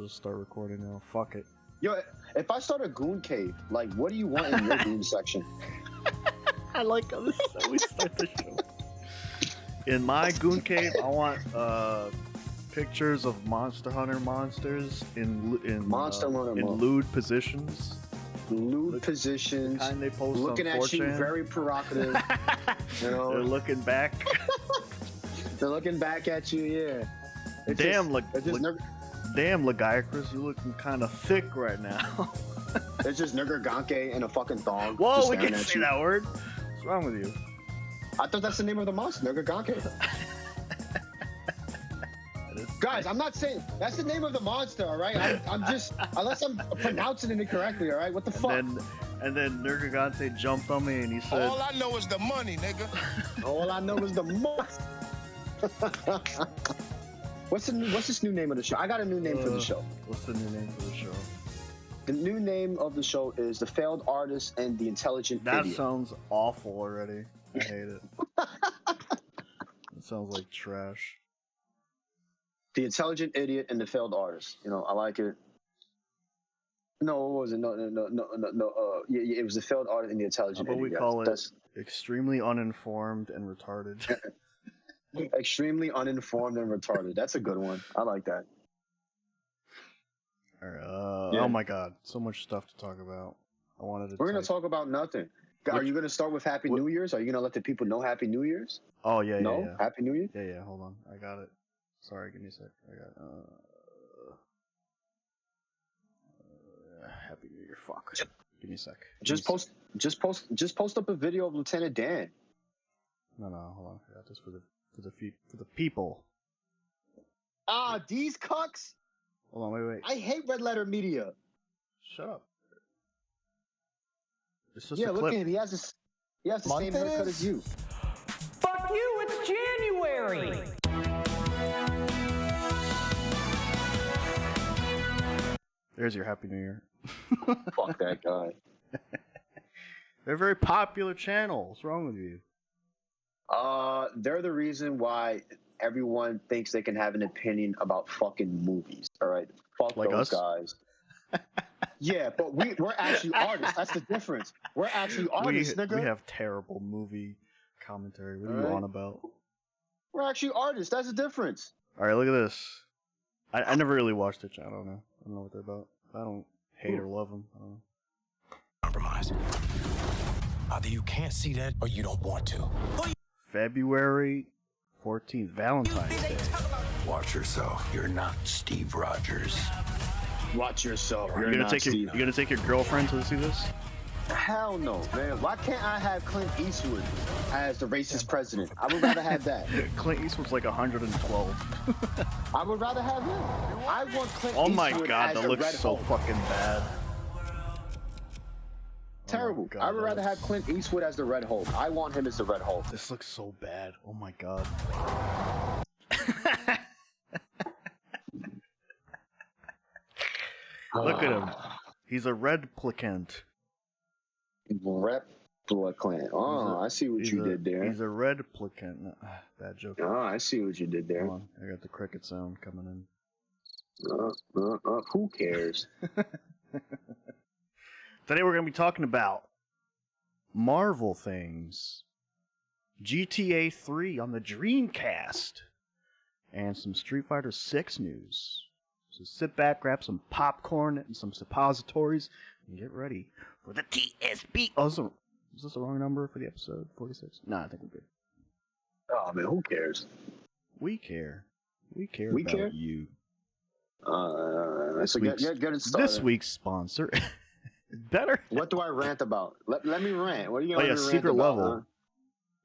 just start recording now. Fuck it. Yo, if I start a goon cave, like, what do you want in your goon section? I like how we start the show. In my goon cave, I want pictures of Monster Hunter monsters in lewd positions. Lewd positions. And they post looking on at 4chan. you, very provocative. You know, They're looking back. They're looking back at you. Yeah. Damn, Lagiacrus, you looking kind of thick right now. It's just Nurganke and a fucking thong. Whoa, we can't say that word. What's wrong with you? I thought that's the name of the monster, Nurganke. Guys, I'm not saying that's the name of the monster, all right? I'm just, unless I'm pronouncing it incorrectly, all right? What the fuck? And then Nurganke jumped on me and he said, all I know is the money, nigga. All I know is the monster. What's this new name of the show? I got a new name for the show. What's the new name for the show? The new name of the show is The Failed Artist and the Intelligent Idiot. That sounds awful already. I hate it. It sounds like trash. The Intelligent Idiot and the Failed Artist. You know, I like it. No, it wasn't. No. Yeah, it was The Failed Artist and the Intelligent Idiot. But we call it extremely uninformed and retarded. Extremely uninformed and retarded. That's a good one. I like that. All right. Oh my God, so much stuff to talk about. We're going to talk about nothing. Are you going to start with Happy New Year's? Are you going to let the people know Happy New Year's? Oh yeah. No, yeah. Happy New Year. Yeah. Hold on, I got it. Sorry, give me a sec. I got Happy New Year. Fuck. Give me a sec. Just post up a video of Lieutenant Dan. No, hold on. I got this for the people. Ah, these cucks. Hold on, wait. I hate Red Letter Media. Shut up. It's just yeah, a clip. look at him. He has the same haircut as you. Fuck you! It's January. There's your Happy New Year. Fuck that guy. They're a very popular channel. What's wrong with you? They're the reason why everyone thinks they can have an opinion about fucking movies. All right, fuck like those guys. Yeah, but we're actually artists. That's the difference. We're actually artists, nigga. We have terrible movie commentary. What are you on about? We're actually artists. That's the difference. All right, look at this. I never really watched it. I don't know. I don't know what they're about. I don't hate or love them. I don't know. Compromise. Either you can't see that or you don't want to. February 14th, Valentine's Day. Watch yourself. You're not Steve Rogers. Watch yourself. You're gonna take your girlfriend to see this? Hell no, man. Why can't I have Clint Eastwood as the racist president? I would rather have that. Clint Eastwood's like 112. I would rather have him. I want Clint Eastwood. Oh my God, as that looks so Hulk. fucking bad. Terrible. God, I would rather have Clint Eastwood as the Red Hulk. I want him as the Red Hulk. This looks so bad. Oh my God. Look at him. He's a replicant. Replicant. Oh, I see what you did there. He's a replicant. Bad joke. Oh, I see what you did there. Hold on. I got the cricket sound coming in. Who cares? Today we're going to be talking about Marvel things, GTA 3 on the Dreamcast, and some Street Fighter 6 news. So sit back, grab some popcorn and some suppositories, and get ready for the TSB. Oh, is this the wrong number for the episode? 46? Nah, I think we're good. Oh, man, who cares? We care. We care about you. So get it started. This week's sponsor... Better. What do I rant about? Let me rant. What are you going to rant Secret about? Level. Huh?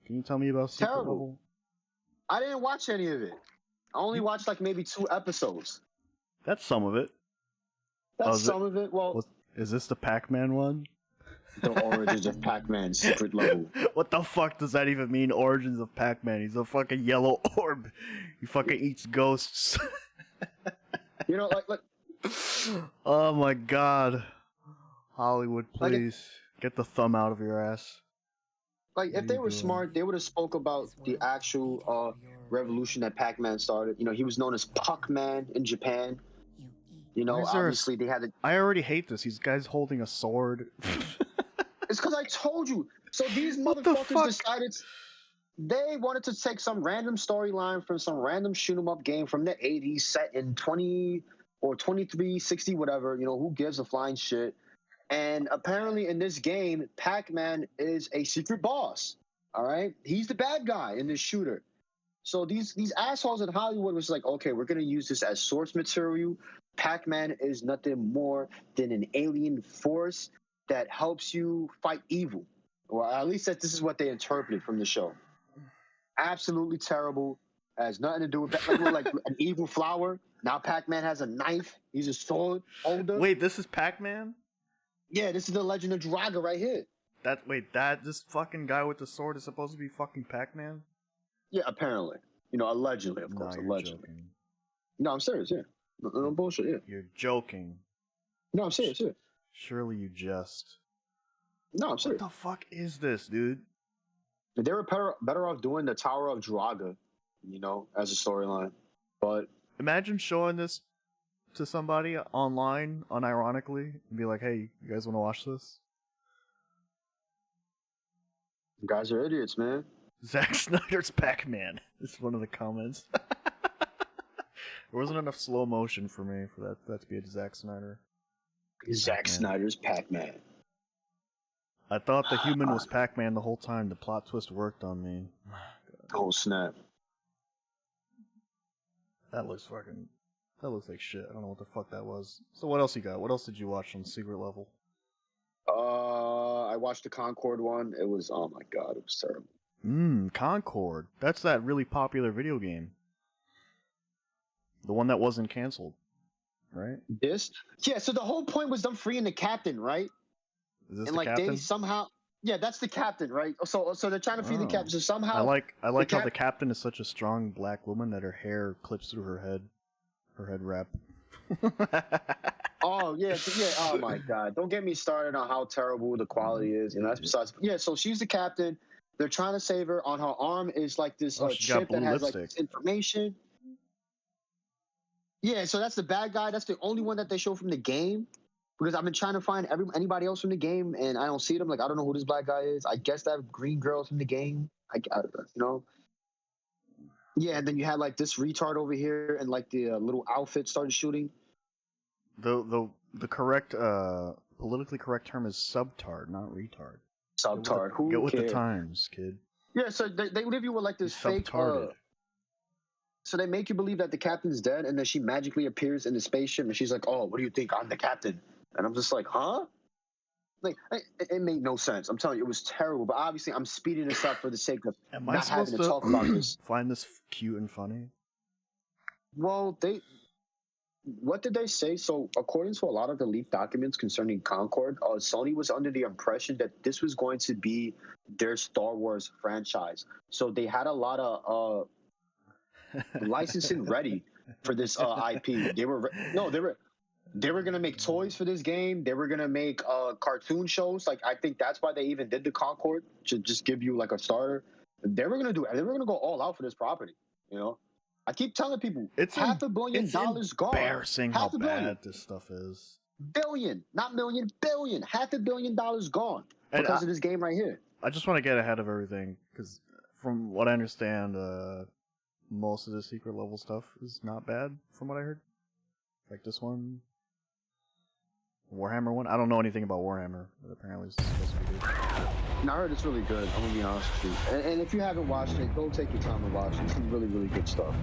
Can you tell me about Secret Level? I didn't watch any of it. I only watched like maybe 2 episodes. That's some of it. That's some of it. Well, is this the Pac-Man one? The Origins of Pac-Man Secret Level. What the fuck does that even mean? Origins of Pac-Man. He's a fucking yellow orb. He fucking eats ghosts. You know, like. Oh my God. Hollywood, please get the thumb out of your ass. Like, if they were smart, they would have spoke about the actual revolution that Pac-Man started. You know, he was known as Puck-Man in Japan. You know, obviously they had to... I already hate this. These guys holding a sword. It's because I told you. So these motherfuckers decided they wanted to take some random storyline from some random shoot 'em up game from the 80s set in 20 or 2360, whatever. You know, who gives a flying shit? And apparently in this game, Pac-Man is a secret boss. All right? He's the bad guy in this shooter. So these assholes in Hollywood was like, okay, we're going to use this as source material. Pac-Man is nothing more than an alien force that helps you fight evil. Or at least this is what they interpreted from the show. Absolutely terrible. Has nothing to do with like an evil flower. Now Pac-Man has a knife. He's a sword holder. Wait, this is Pac-Man? Yeah, this is the Legend of Draga right here. This fucking guy with the sword is supposed to be fucking Pac-Man? Yeah, apparently. You know, allegedly, of course. Allegedly. Joking. No, I'm serious, yeah. No bullshit, yeah. You're joking. No, I'm serious, yeah. Surely you jest. No, I'm serious. What the fuck is this, dude? They were better off doing the Tower of Draga, you know, as a storyline. But imagine showing this to somebody online, unironically, and be like, hey, you guys want to watch this? You guys are idiots, man. Zack Snyder's Pac-Man. This is one of the comments. There wasn't enough slow motion for me for that to be a Zack Snyder. Zack Snyder's Pac-Man. I thought the human was Pac-Man the whole time. The plot twist worked on me. Oh, snap. That looks like shit. I don't know what the fuck that was. So what else you got? What else did you watch on Secret Level? I watched the Concord one. It was, oh my god, it was terrible. Concord. That's that really popular video game. The one that wasn't canceled, right? This? Yeah, so the whole point was them freeing the captain, right? Is this and the like captain? they somehow, yeah, that's the captain, right? So they're trying to free the captain. So somehow, I like how the captain is such a strong black woman that her hair clips through her head wrap. Oh yeah. Oh my god! Don't get me started on how terrible the quality is. You know, that's besides. Yeah, so she's the captain. They're trying to save her. On her arm is like this chip that has like this information. Yeah, so that's the bad guy. That's the only one that they show from the game. Because I've been trying to find anybody else from the game, and I don't see them. Like, I don't know who this black guy is. I guess that green girl's from the game. I you know. Yeah, and then you had like this retard over here, and like the little outfit started shooting. The correct politically correct term is subtard, not retard. Subtard. Who get with cares? the times, kid. Yeah, so they leave you with like this fake. So they make you believe that the captain's dead, and then she magically appears in the spaceship, and she's like, "Oh, what do you think? I'm the captain." And I'm just like, "Huh?" Like it made no sense. I'm telling you, it was terrible. But obviously, I'm speeding this up for the sake of not having to talk about this. Find this cute and funny? Well, what did they say? So according to a lot of the leaked documents concerning Concord, Sony was under the impression that this was going to be their Star Wars franchise. So they had a lot of licensing ready for this IP. They were gonna make toys for this game. They were gonna make cartoon shows. Like I think that's why they even did the Concord to just give you like a starter. They were gonna go all out for this property. You know, I keep telling people it's $500 million gone. Embarrassing how bad this stuff is. Billion, not million, billion. $500 million gone because of this game right here. I just want to get ahead of everything because from what I understand, most of the secret level stuff is not bad from what I heard. Like this one. Warhammer one? I don't know anything about Warhammer, but apparently it's supposed to be good. No, I heard it's really good. I'm gonna be honest with you. And if you haven't watched it, go take your time and watch it. It's some really, really good stuff.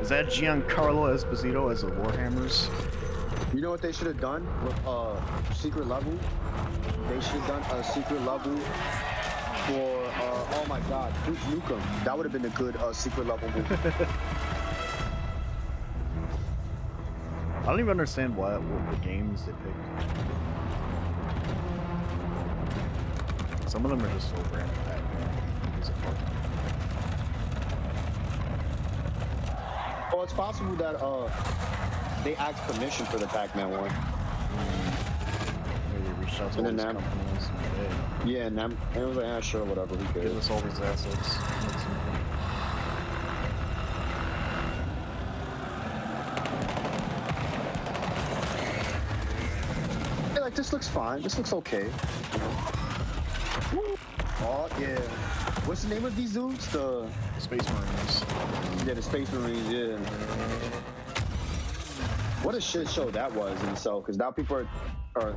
Is that Giancarlo Esposito as the Warhammers? You know what they should have done with Secret Level? They should have done a Secret Level for, oh my god, Duke Nukem. That would have been a good Secret Level movie. I don't even understand what the games they picked. Some of them are just so random. Well, it's possible that they asked permission for the Pac-Man one. Maybe they reached out to all these companies. Yeah, and it was like, sure, whatever, we could. Give us all these assets. this looks fine. This looks okay. You know? Oh yeah. What's the name of these dudes? The Space Marines. Yeah, the Space Marines. Yeah. What a shit show that was in itself. Because now people are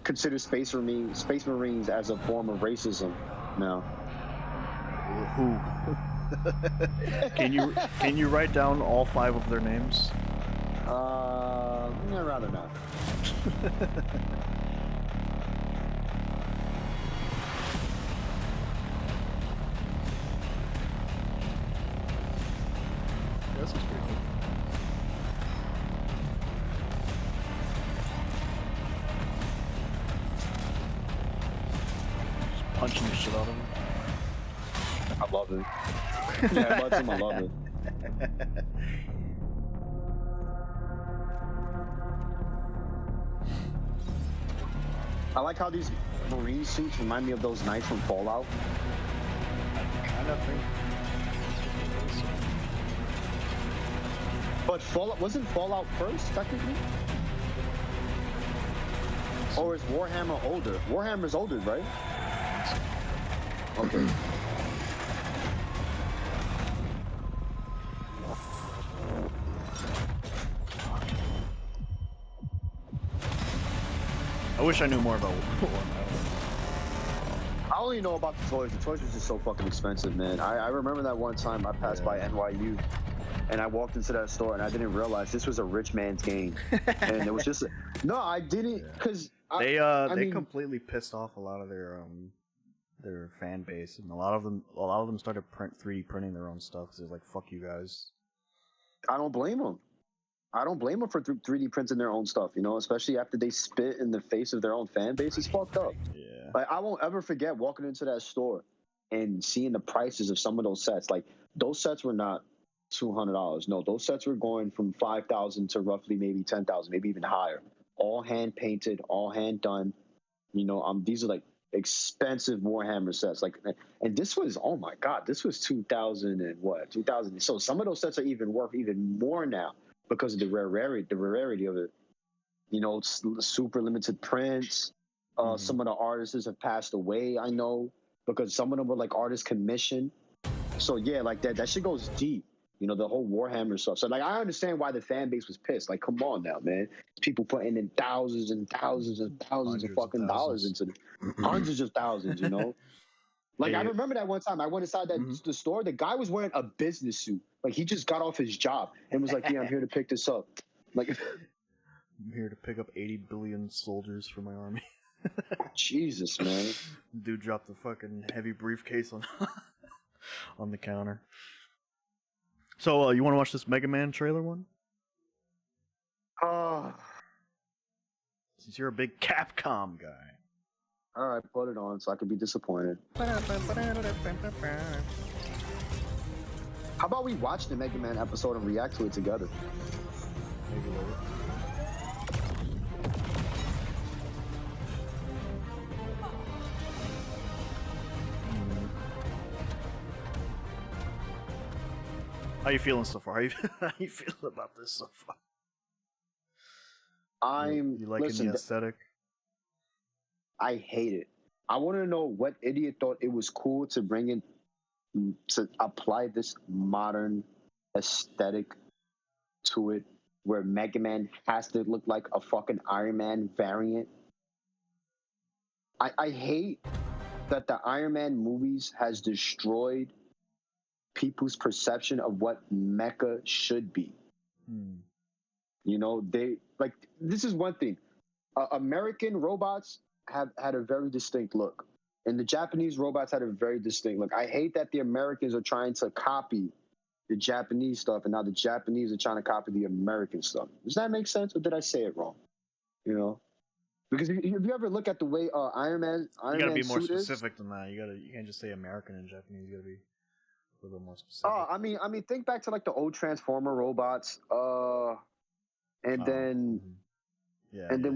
consider Space Marines as a form of racism now. Who? Can you write down all 5 of their names? I'd rather not. This is pretty cool. Just punching the shit out of him. I love it. Yeah, I love it. I like how these Marine suits remind me of those knights from Fallout. I kind of think. But Fallout wasn't Fallout first, technically? Or is Warhammer older? Warhammer's older, right? Okay. I wish I knew more about Warhammer. I only know about the toys. The toys were just so fucking expensive, man. I remember that one time I passed by NYU and I walked into that store and I didn't realize this was a rich man's game. And it was just no, I didn't because they completely pissed off a lot of their fan base, and a lot of them started 3D printing their own stuff because they're like, fuck you guys. I don't blame them. I don't blame them for 3D printing their own stuff, you know, especially after they spit in the face of their own fan base. It's fucked up. Yeah. Like, I won't ever forget walking into that store and seeing the prices of some of those sets. Like, those sets were not $200. No, those sets were going from $5,000 to roughly maybe $10,000, maybe even higher. All hand painted, all hand done. You know, these are like expensive Warhammer sets. Like, and this was, oh my God, this was 2000 and what? 2000. So some of those sets are even worth even more now because of the rarity of it. You know, it's super limited prints. Some of the artists have passed away, I know, because some of them were like artist commission. So yeah, like that shit goes deep. You know, the whole Warhammer stuff. So like, I understand why the fan base was pissed. Like, come on now, man. People putting in thousands and thousands and thousands of fucking dollars into hundreds of thousands, you know? Like, I remember that one time I went inside the store. The guy was wearing a business suit. Like, he just got off his job and was like, yeah, I'm here to pick this up. Like, I'm here to pick up 80 billion soldiers for my army. Jesus, man. Dude dropped the fucking heavy briefcase on on the counter. So, you want to watch this Mega Man trailer one? Since you're a big Capcom guy. All right, put it on so I could be disappointed. How about we watch the Mega Man episode and react to it together? Maybe later. How you feeling so far? How you feeling about this so far? You liking the aesthetic? I hate it. I want to know what idiot thought it was cool to bring in, to apply this modern aesthetic to it, where Mega Man has to look like a fucking Iron Man variant. I hate that the Iron Man movies has destroyed people's perception of what mecha should be. You know, this is one thing. American robots have had a very distinct look, and the Japanese robots had a very distinct look. I hate that the Americans are trying to copy the Japanese stuff, and now the Japanese are trying to copy the American stuff. Does that make sense, or did I say it wrong? You know, because if you ever look at the way Iron Man you gotta be more specific than that. You can't just say American and Japanese. You gotta be a little more specific. I mean, think back to like the old Transformer robots, and then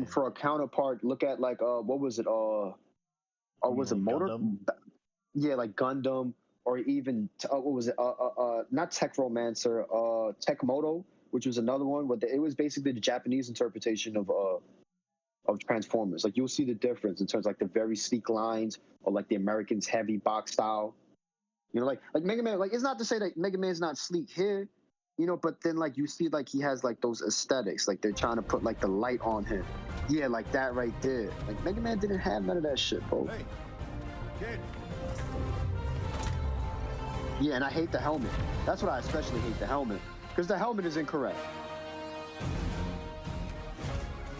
for a counterpart, look at like what was it? Was it Motor? Gundam? Yeah, like Gundam, or even what was it? Not Tech Romancer, Tech Moto, which was another one. But it was basically the Japanese interpretation of of Transformers. Like, you'll see the difference in terms of like the very sleek lines or like the Americans heavy box style. You know, like Mega Man, like, it's not to say that Mega Man's not sleek here, you know, but then like you see like he has like those aesthetics, like they're trying to put like the light on him. Yeah, like that right there. Like Mega Man didn't have none of that shit, bro. Hey, kid. Yeah, and I hate the helmet. That's what I especially hate, the helmet, because the helmet is incorrect.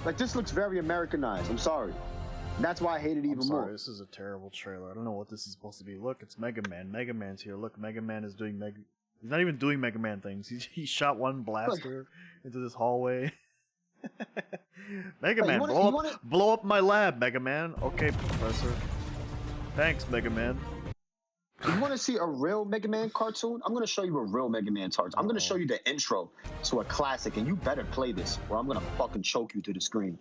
Like, this looks very Americanized. I'm sorry. That's why I hate it even more. This is a terrible trailer. I don't know what this is supposed to be. Look, it's Mega Man. Mega Man's here. Look, Mega Man is doing He's not even doing Mega Man things. He shot one blaster into this hallway. Mega Man, blow up my lab, Mega Man. Okay, Professor. Thanks, Mega Man. You want to see a real Mega Man cartoon? I'm going to show you a real Mega Man cartoon. I'm going to show you the intro to a classic, and you better play this, or I'm going to fucking choke you to the screen.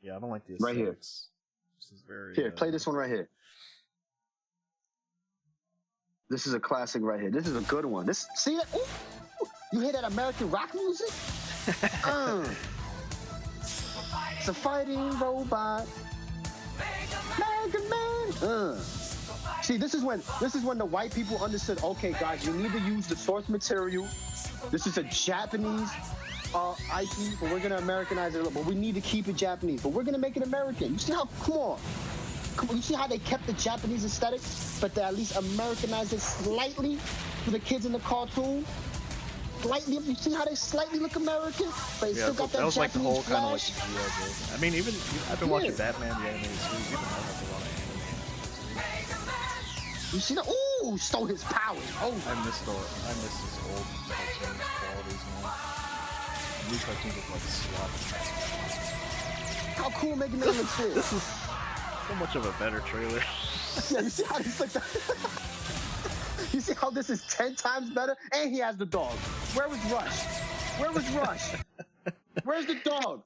Yeah, I don't like the aesthetics. Right here. This is very... Here, play this one right here. This is a classic right here. This is a good one. See it? Ooh, you hear that American rock music? It's a fighting robot. Mega Man. See, this is when the white people understood, okay, guys, you need to use the source material. This is a Japanese IP, but we're going to Americanize it a little. But we need to keep it Japanese, but we're going to make it American. You see how, come on. You see how they kept the Japanese aesthetic, but they at least Americanized it slightly for the kids in the cartoon? Slightly, you see how they slightly look American, but it still got that Japanese like the whole kind of like flash? I mean, even I've been watching Batman the animated series. Even that has a lot of You see that? Ooh, stole his powers. Oh, I miss this old cartoon qualities, man. New cartoons look like slop. how cool Mega Man looks here. This is so much of a better trailer. Yeah, you see how this like you see how this is 10 times better? And he has the dog. Where was Rush? Where's the dog?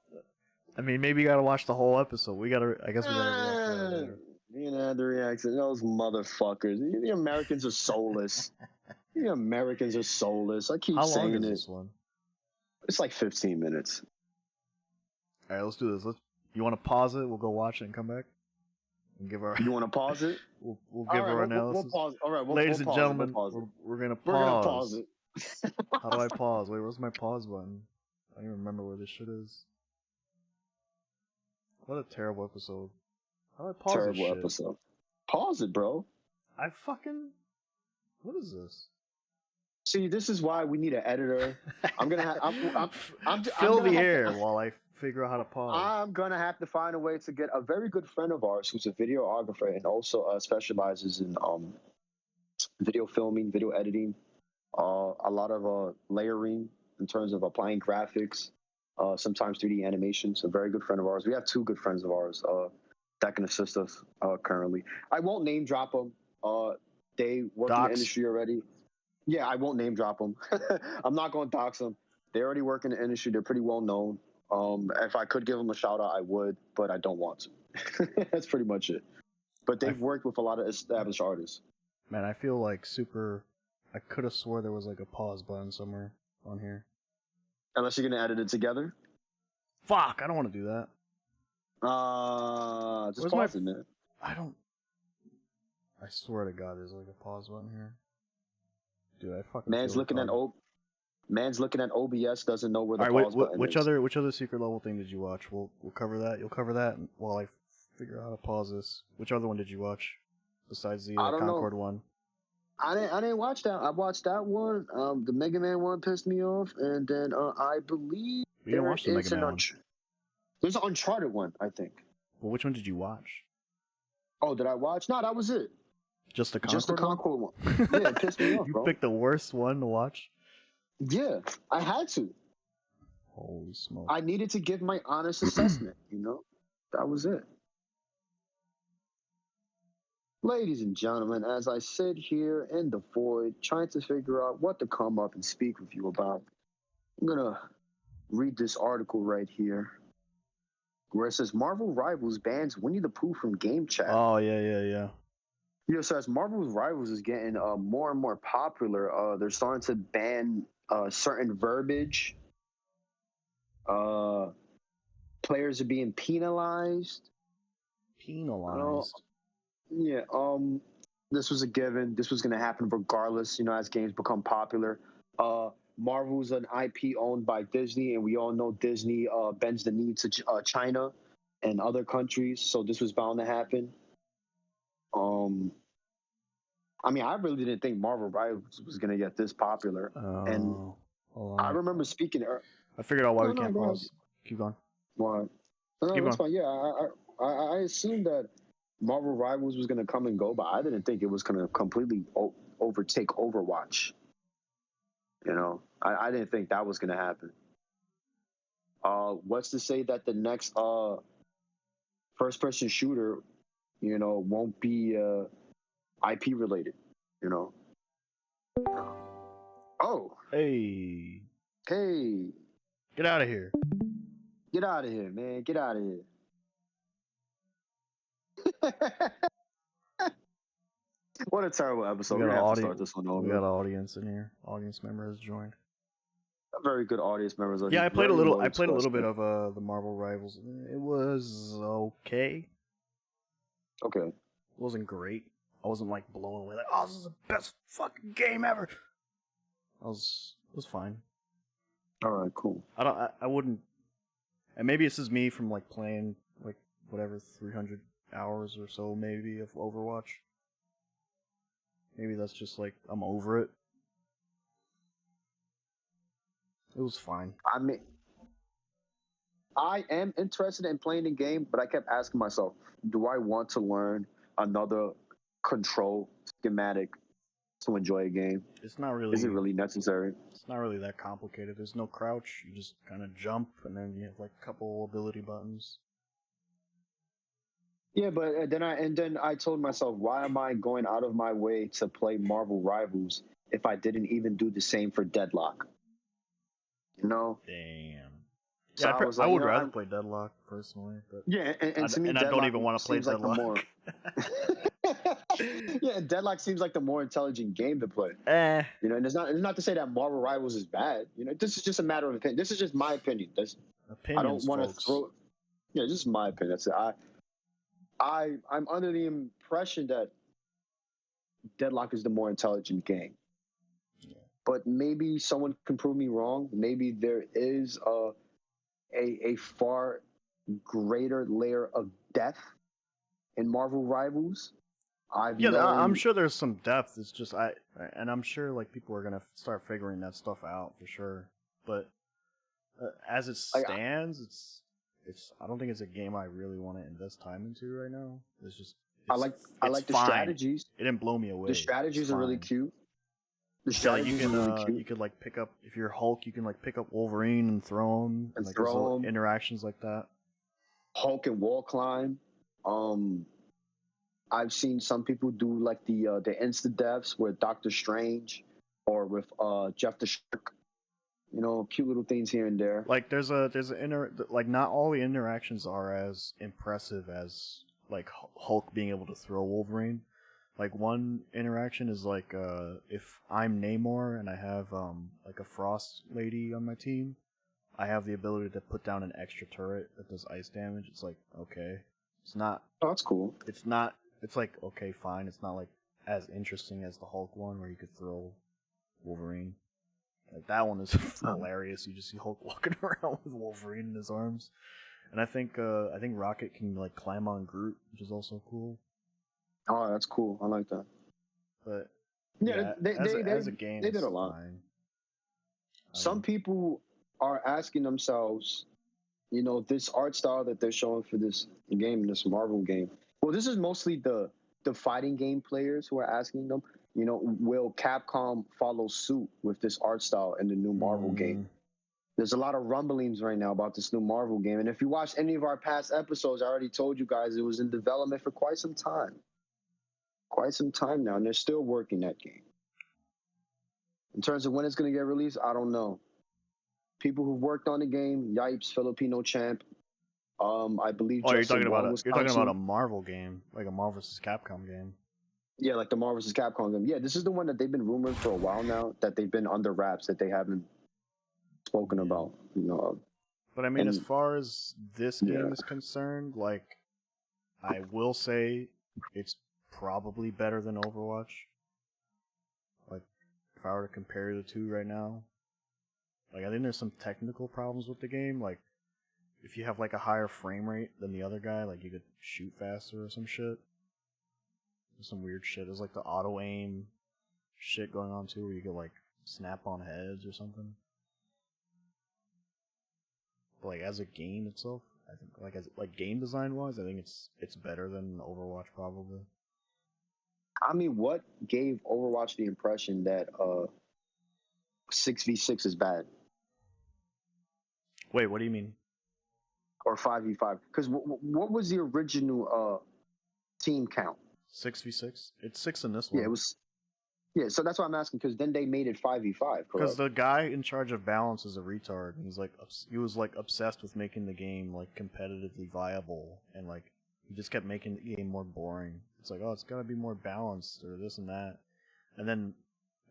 I mean, maybe you gotta watch the whole episode. I guess we gotta react. You know, the reaction. Those motherfuckers. The Americans are soulless. The Americans are soulless. I keep saying it. How long is this one? It's like 15 minutes. All right, let's do this. You want to pause it? We'll go watch it and come back. And give our. You want to pause it? We'll give our analysis. We'll pause. All right, ladies and gentlemen, we're gonna pause. We're gonna pause it. How do I pause? Wait, where's my pause button? I don't even remember where this shit is. What a terrible episode. How do I pause this shit? Terrible episode. Pause it, bro. What is this? See, this is why we need an editor. I'm gonna fill the air while I figure out how to pause. I'm gonna have to find a way to get a very good friend of ours who's a videographer and also specializes in video filming, video editing, a lot of layering in terms of applying graphics, sometimes 3D animations. A very good friend of ours. We have two good friends of ours that can assist us currently. I won't name drop them. They work in the industry already. Yeah, I won't name drop them. I'm not going to dox them. They already work in the industry. They're pretty well known. If I could give them a shout out, I would, but I don't want to. That's pretty much it. But they've worked with a lot of established artists. Man, I feel like I could have swore there was like a pause button somewhere on here. Unless you're going to edit it together? Fuck, I don't want to do that. Just pause it, man. I swear to God, there's like a pause button here. Dude, I fucking. Man's looking at OBS, doesn't know where the pause button which is. Which other secret level thing did you watch? We'll cover that. You'll cover that while I figure out how to pause this. Which other one did you watch besides the Concord one? I didn't watch that. I watched that one. The Mega Man one pissed me off, and then I believe you didn't watch the Mega Man one. There's an Uncharted one, I think. Well, which one did you watch? Oh, did I watch? No, that was it. Just the Concord one. Yeah, it pissed me off, bro. You picked the worst one to watch? Yeah, I had to. Holy smoke. I needed to give my honest assessment, you know? That was it. Ladies and gentlemen, as I sit here in the void, trying to figure out what to come up and speak with you about, I'm going to read this article right here, where it says, Marvel Rivals bans Winnie the Pooh from game chat. Oh, yeah. Yeah, so as Marvel's Rivals is getting more and more popular, they're starting to ban certain verbiage players are being penalized. Penalized. Yeah. This was a given. This was going to happen regardless. As games become popular. Marvel's an IP owned by Disney, and we all know Disney bends the knee to China and other countries, so this was bound to happen. I really didn't think Marvel Rivals was going to get this popular, and I remember speaking. I figured out why we can't pause. Keep going. Why? No, that's fine. Yeah, I assumed that Marvel Rivals was going to come and go, but I didn't think it was going to completely overtake Overwatch. I didn't think that was going to happen. What's to say that the next first-person shooter, won't be IP related? Oh. Hey. Get out of here. Get out of here, man. Get out of here. What a terrible episode. We have to start this one over. We got an audience in here. Audience member has joined. A very good audience members. Yeah, I played a little bit of the Marvel Rivals. It was okay. Okay. It wasn't great. I wasn't like blown away like, oh, this is the best fucking game ever. It was fine. All right, cool. I wouldn't. And maybe this is me from like playing like whatever 300 hours or so maybe of Overwatch. Maybe that's just like I'm over it. It was fine. I am interested in playing the game, but I kept asking myself, do I want to learn another control schematic to enjoy a game? It's not really. Is it really necessary? It's not really that complicated. There's no crouch. You just kind of jump, and then you have like a couple ability buttons. Yeah, but then I told myself, why am I going out of my way to play Marvel Rivals if I didn't even do the same for Deadlock? Damn. So yeah, I would rather play Deadlock personally, but yeah, and to me, I don't even want to play Deadlock. Yeah, Deadlock seems like the more intelligent game to play. And it's not to say that Marvel Rivals is bad. This is just a matter of opinion. This is just my opinion. I don't want to throw. Yeah, this is my opinion. That's it. I'm under the impression that Deadlock is the more intelligent game. Yeah. But maybe someone can prove me wrong. Maybe there is a far greater layer of depth in Marvel Rivals. I'm sure there's some depth. It's just and I'm sure like people are gonna start figuring that stuff out for sure. But as it stands, it's I don't think it's a game I really want to invest time into right now. I like the strategies. It didn't blow me away. The strategies are really cute. You could like pick up if you're Hulk, you can like pick up Wolverine and throw him, and like throw him. Interactions like that. Hulk and wall climb. I've seen some people do like the insta deaths with Doctor Strange or with Jeff the Shark. Cute little things here and there. Like there's like not all the interactions are as impressive as like Hulk being able to throw Wolverine. Like one interaction is like if I'm Namor and I have like a Frost lady on my team, I have the ability to put down an extra turret that does ice damage. It's like, okay. It's not. Oh, that's cool. It's not. It's like, okay, fine. It's not like as interesting as the Hulk one where you could throw Wolverine. Like that one is hilarious. You just see Hulk walking around with Wolverine in his arms, and I think Rocket can like climb on Groot, which is also cool. Oh, that's cool. I like that. But yeah, as a game, they did a lot. Fine. Some people are asking themselves, this art style that they're showing for this game, this Marvel game. Well, this is mostly the fighting game players who are asking them, will Capcom follow suit with this art style in the new Marvel game? There's a lot of rumblings right now about this new Marvel game. And if you watch any of our past episodes, I already told you guys it was in development for quite some time. Quite some time now, and they're still working that game. In terms of when it's going to get released, I don't know. People who've worked on the game, Yipes, Filipino Champ, I believe. Oh, you're talking about a Marvel game, like a Marvel vs. Capcom game. Yeah, like the Marvel vs. Capcom game. Yeah, this is the one that they've been rumored for a while now, that they've been under wraps, that they haven't spoken about. But I mean, as far as this game is concerned, like, I will say it's probably better than Overwatch. Like, if I were to compare the two right now, like, I think there's some technical problems with the game. Like, if you have like a higher frame rate than the other guy, like you could shoot faster or some shit. There's some weird shit. There's like the auto aim shit going on too, where you could like snap on heads or something. But like as a game itself, I think like as like game design wise, I think it's better than Overwatch probably. I mean, what gave Overwatch the impression that 6v6 is bad? Wait, what do you mean? Or 5v5? Because what was the original team count? 6v6? It's 6 in this one. Yeah, it was. Yeah, so that's why I'm asking, because then they made it 5v5. Because the guy in charge of balance is a retard. And he was like obsessed with making the game like competitively viable, and like he just kept making the game more boring. It's like, oh, it's gotta be more balanced or this and that, and then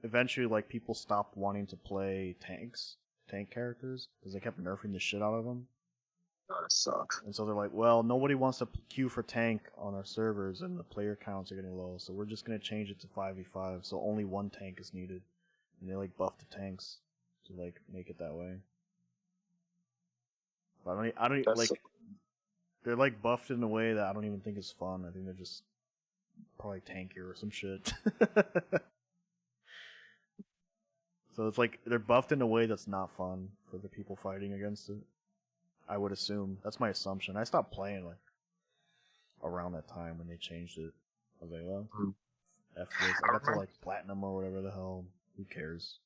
eventually like people stopped wanting to play tank characters because they kept nerfing the shit out of them. Oh, that sucks. And so they're like, well, nobody wants to queue for tank on our servers, and the player counts are getting low, so we're just going to change it to 5v5, so only one tank is needed. And they, like, buff the tanks to, like, make it that way. But I don't like, they're, like, buffed in a way that I don't even think is fun. I think they're just probably tankier or some shit. So it's like, they're buffed in a way that's not fun for the people fighting against it. I would assume. That's my assumption. I stopped playing like around that time when they changed it. I was like, well, F this. I got to like platinum or whatever the hell. Who cares?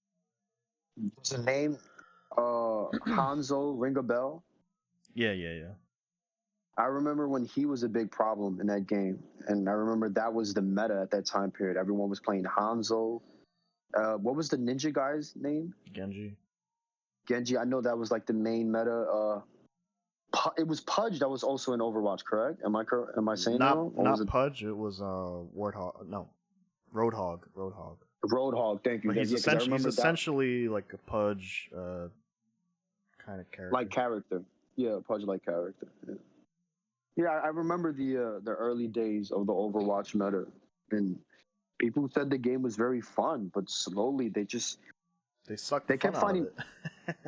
Does the name Hanzo ring a bell? Yeah. I remember when he was a big problem in that game, and I remember that was the meta at that time period. Everyone was playing Hanzo. What was the ninja guy's name? Genji. I know that was like the main meta. It was Pudge that was also in Overwatch, correct? Am I correct? Am I saying that wrong? Not Pudge. It was Warthog. No, Roadhog. Roadhog. Thank you. But he's essentially like a Pudge kind of character. Like character. Yeah, Pudge like character. Yeah, I remember the early days of the Overwatch meta, and people said the game was very fun, but slowly they sucked. They kept finding.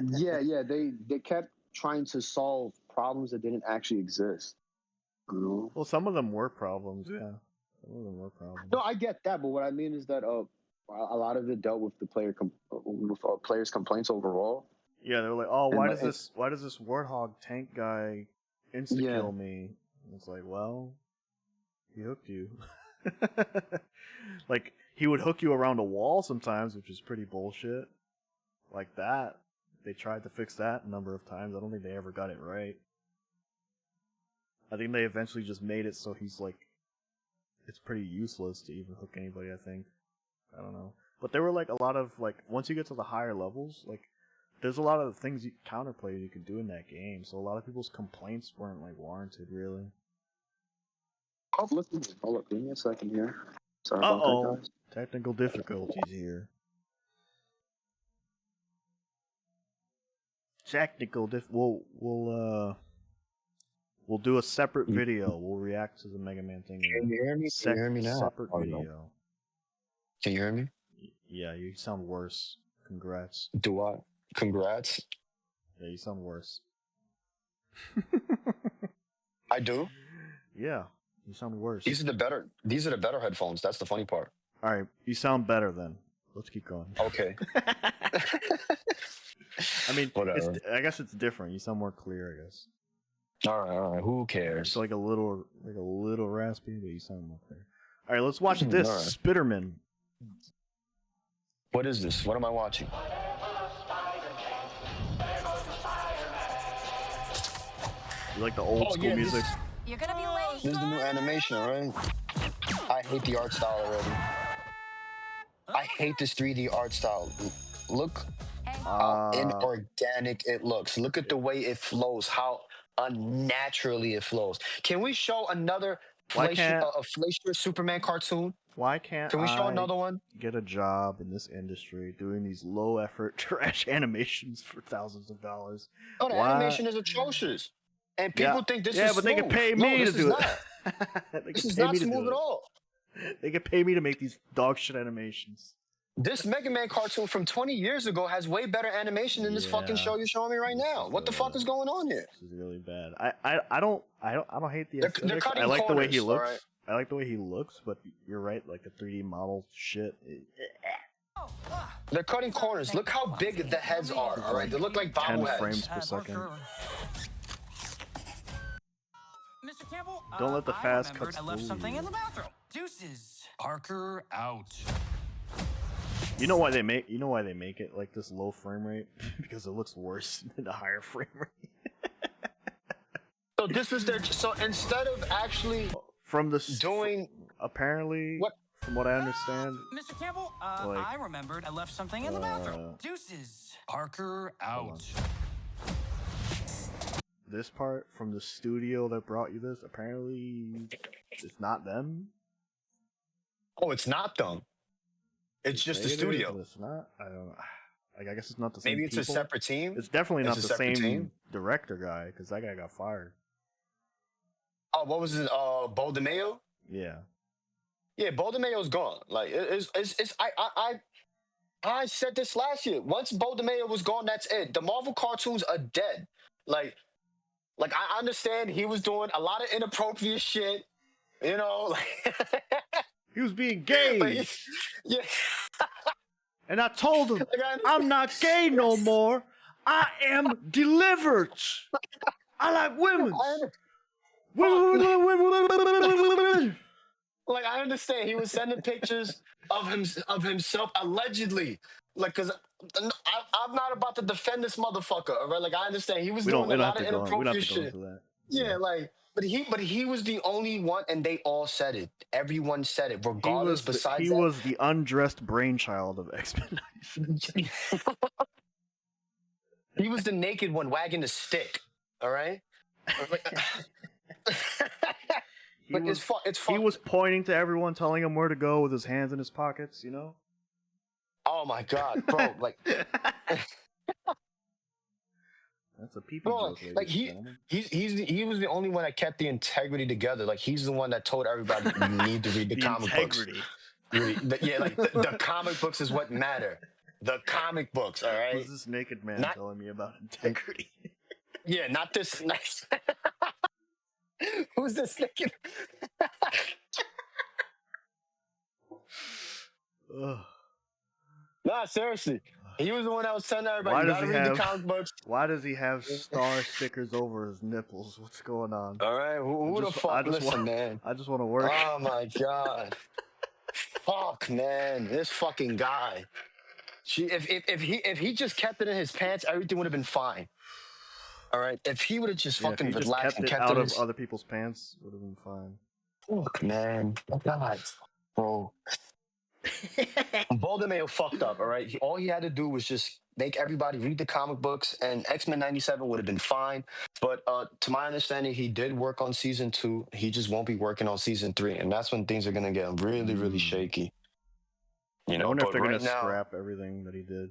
yeah. They kept trying to solve problems that didn't actually exist. Well, some of them were problems, yeah. Some of them were problems. No, I get that, but what I mean is that a lot of it dealt with the players' complaints overall. Yeah, they were like, "Oh, why does this Warthog tank guy insta kill me?" And it's like, well, he hooked you. Like he would hook you around a wall sometimes, which is pretty bullshit. Like that. They tried to fix that a number of times. I don't think they ever got it right. I think they eventually just made it so he's like, it's pretty useless to even hook anybody, I think. I don't know. But there were like a lot of, like, once you get to the higher levels, like, there's a lot of things, counterplay you can do in that game. So a lot of people's complaints weren't like warranted, really. Hold up, give me a second here. Sorry about that, guys. Technical difficulties here. We'll do a separate video. We'll react to the Mega Man thing. Can you hear me? Can you hear me now? Separate video. Can you hear me? Yeah, you sound worse. Congrats. Do I? Congrats. Yeah, you sound worse. I do? Yeah, you sound worse. These are the better headphones. That's the funny part. All right, you sound better then. Let's keep going. Okay. I mean, whatever. I guess it's different. You sound more clear, I guess. All right. Who cares? It's like a little raspy, but you sound more clear. All right, let's watch this. Right. Spiderman. What is this? What am I watching? You like the old school music? You're gonna be late. This is the new animation, right? I hate the art style already. I hate this 3D art style. Look how inorganic it looks. Look at the way it flows, how unnaturally it flows. Can we show another Fleischer Superman cartoon. Why can't Can we show I another one? get a job in this industry doing these low-effort trash animations for thousands of dollars? Oh, the animation is atrocious. And people think this is smooth. Yeah, but they can pay me to do it. This is not smooth at all. They can pay me to make these dog shit animations. This Mega Man cartoon from 20 years ago has way better animation than this fucking show you're showing me right now. What the fuck is going on here? This is really bad. I don't hate the aesthetics. They're cutting I like the way he looks. Right? I like the way he looks, but you're right, like the 3D model shit. They're cutting corners. Look how big the heads are, all right? They look like 10 bobbleheads. frames per second. Mr. Campbell, Don't let the fast cuts I left fool something you. in the bathroom. Deuces. Parker out. You know why they make it like this low frame rate? Because it looks worse than a higher frame rate. So this was their. So instead of actually from the doing apparently what? From what I understand, Mr. Campbell, like, I remembered I left something in the bathroom. Deuces. Parker out. this part from the studio that brought you this, apparently it's not them. Oh, it's not them. It's just the studio. It's not. I don't know. I guess it's not the same. Maybe it's people. a separate team. It's definitely not It's the a separate same team? director guy, because that guy got fired. Oh, what was it? Bo DeMayo? Yeah. Yeah, Bo DeMayo's gone. Like I said this last year. Once Bo DeMayo was gone, that's it. The Marvel cartoons are dead. Like I understand he was doing a lot of inappropriate shit. You know, like He was being gay. Yeah. And I told him, I'm not gay no more. I am delivered. I like women. Like, I understand he was sending pictures of himself allegedly. Like, because I'm not about to defend this motherfucker, all right? Like, I understand he was doing a lot of inappropriate shit. Yeah, like, but he was the only one, and they all said it. Everyone said it, regardless. He was the undressed brainchild of X-Men. He was the naked one wagging the stick. All right. He was pointing to everyone, telling them where to go with his hands in his pockets. You know. Oh my god, bro! Like. That's a people joke. Like he was the only one that kept the integrity together. Like he's the one that told everybody you need to read the comic books. Yeah, like the comic books is what matter. The comic books, all right. Who's this naked man telling me about integrity? Yeah, not this nice. Who's this naked? Nah, seriously. He was the one that was telling everybody, you gotta read the comic books. Why does he have star stickers over his nipples? What's going on? All right, who the fuck? Listen, man. I just want to work. Oh, my God. Fuck, man. This fucking guy. If he just kept it in his pants, everything would have been fine. All right? If he would have just fucking relaxed and kept it out of other people's pants, would have been fine. Fuck, man. God, bro. Bo DeMayo fucked up, all right? All he had to do was just make everybody read the comic books, and X-Men 97 would have been fine. But to my understanding, he did work on season 2. He just won't be working on season 3, and that's when things are going to get really, really shaky. You know, I wonder if they're going to scrap everything that he did.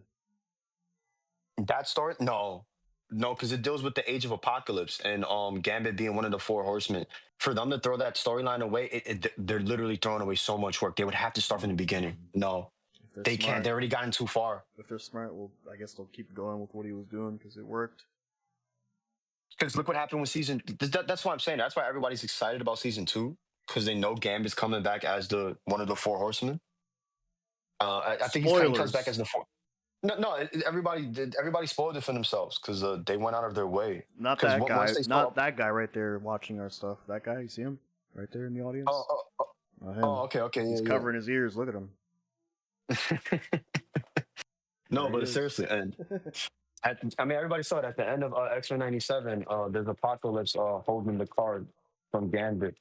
That story? No, because it deals with the Age of Apocalypse and Gambit being one of the 4 horsemen. For them to throw that storyline away, they're literally throwing away so much work. They would have to start from the beginning. No, they can't. They already gotten too far. If they're smart, well, I guess they'll keep going with what he was doing because it worked. Because look what happened with season. That's why I'm saying. That's why everybody's excited about season 2, because they know Gambit's coming back as one of the 4 horsemen. I think he comes back as the 4. No, everybody spoiled it for themselves because they went out of their way. Not that guy. Not that guy right there watching our stuff. That guy, you see him right there in the audience? Okay. He's covering his ears. Look at him. No, but seriously, and I mean, everybody saw it at the end of X-Men 97. There's Apocalypse holding the card from Gambit,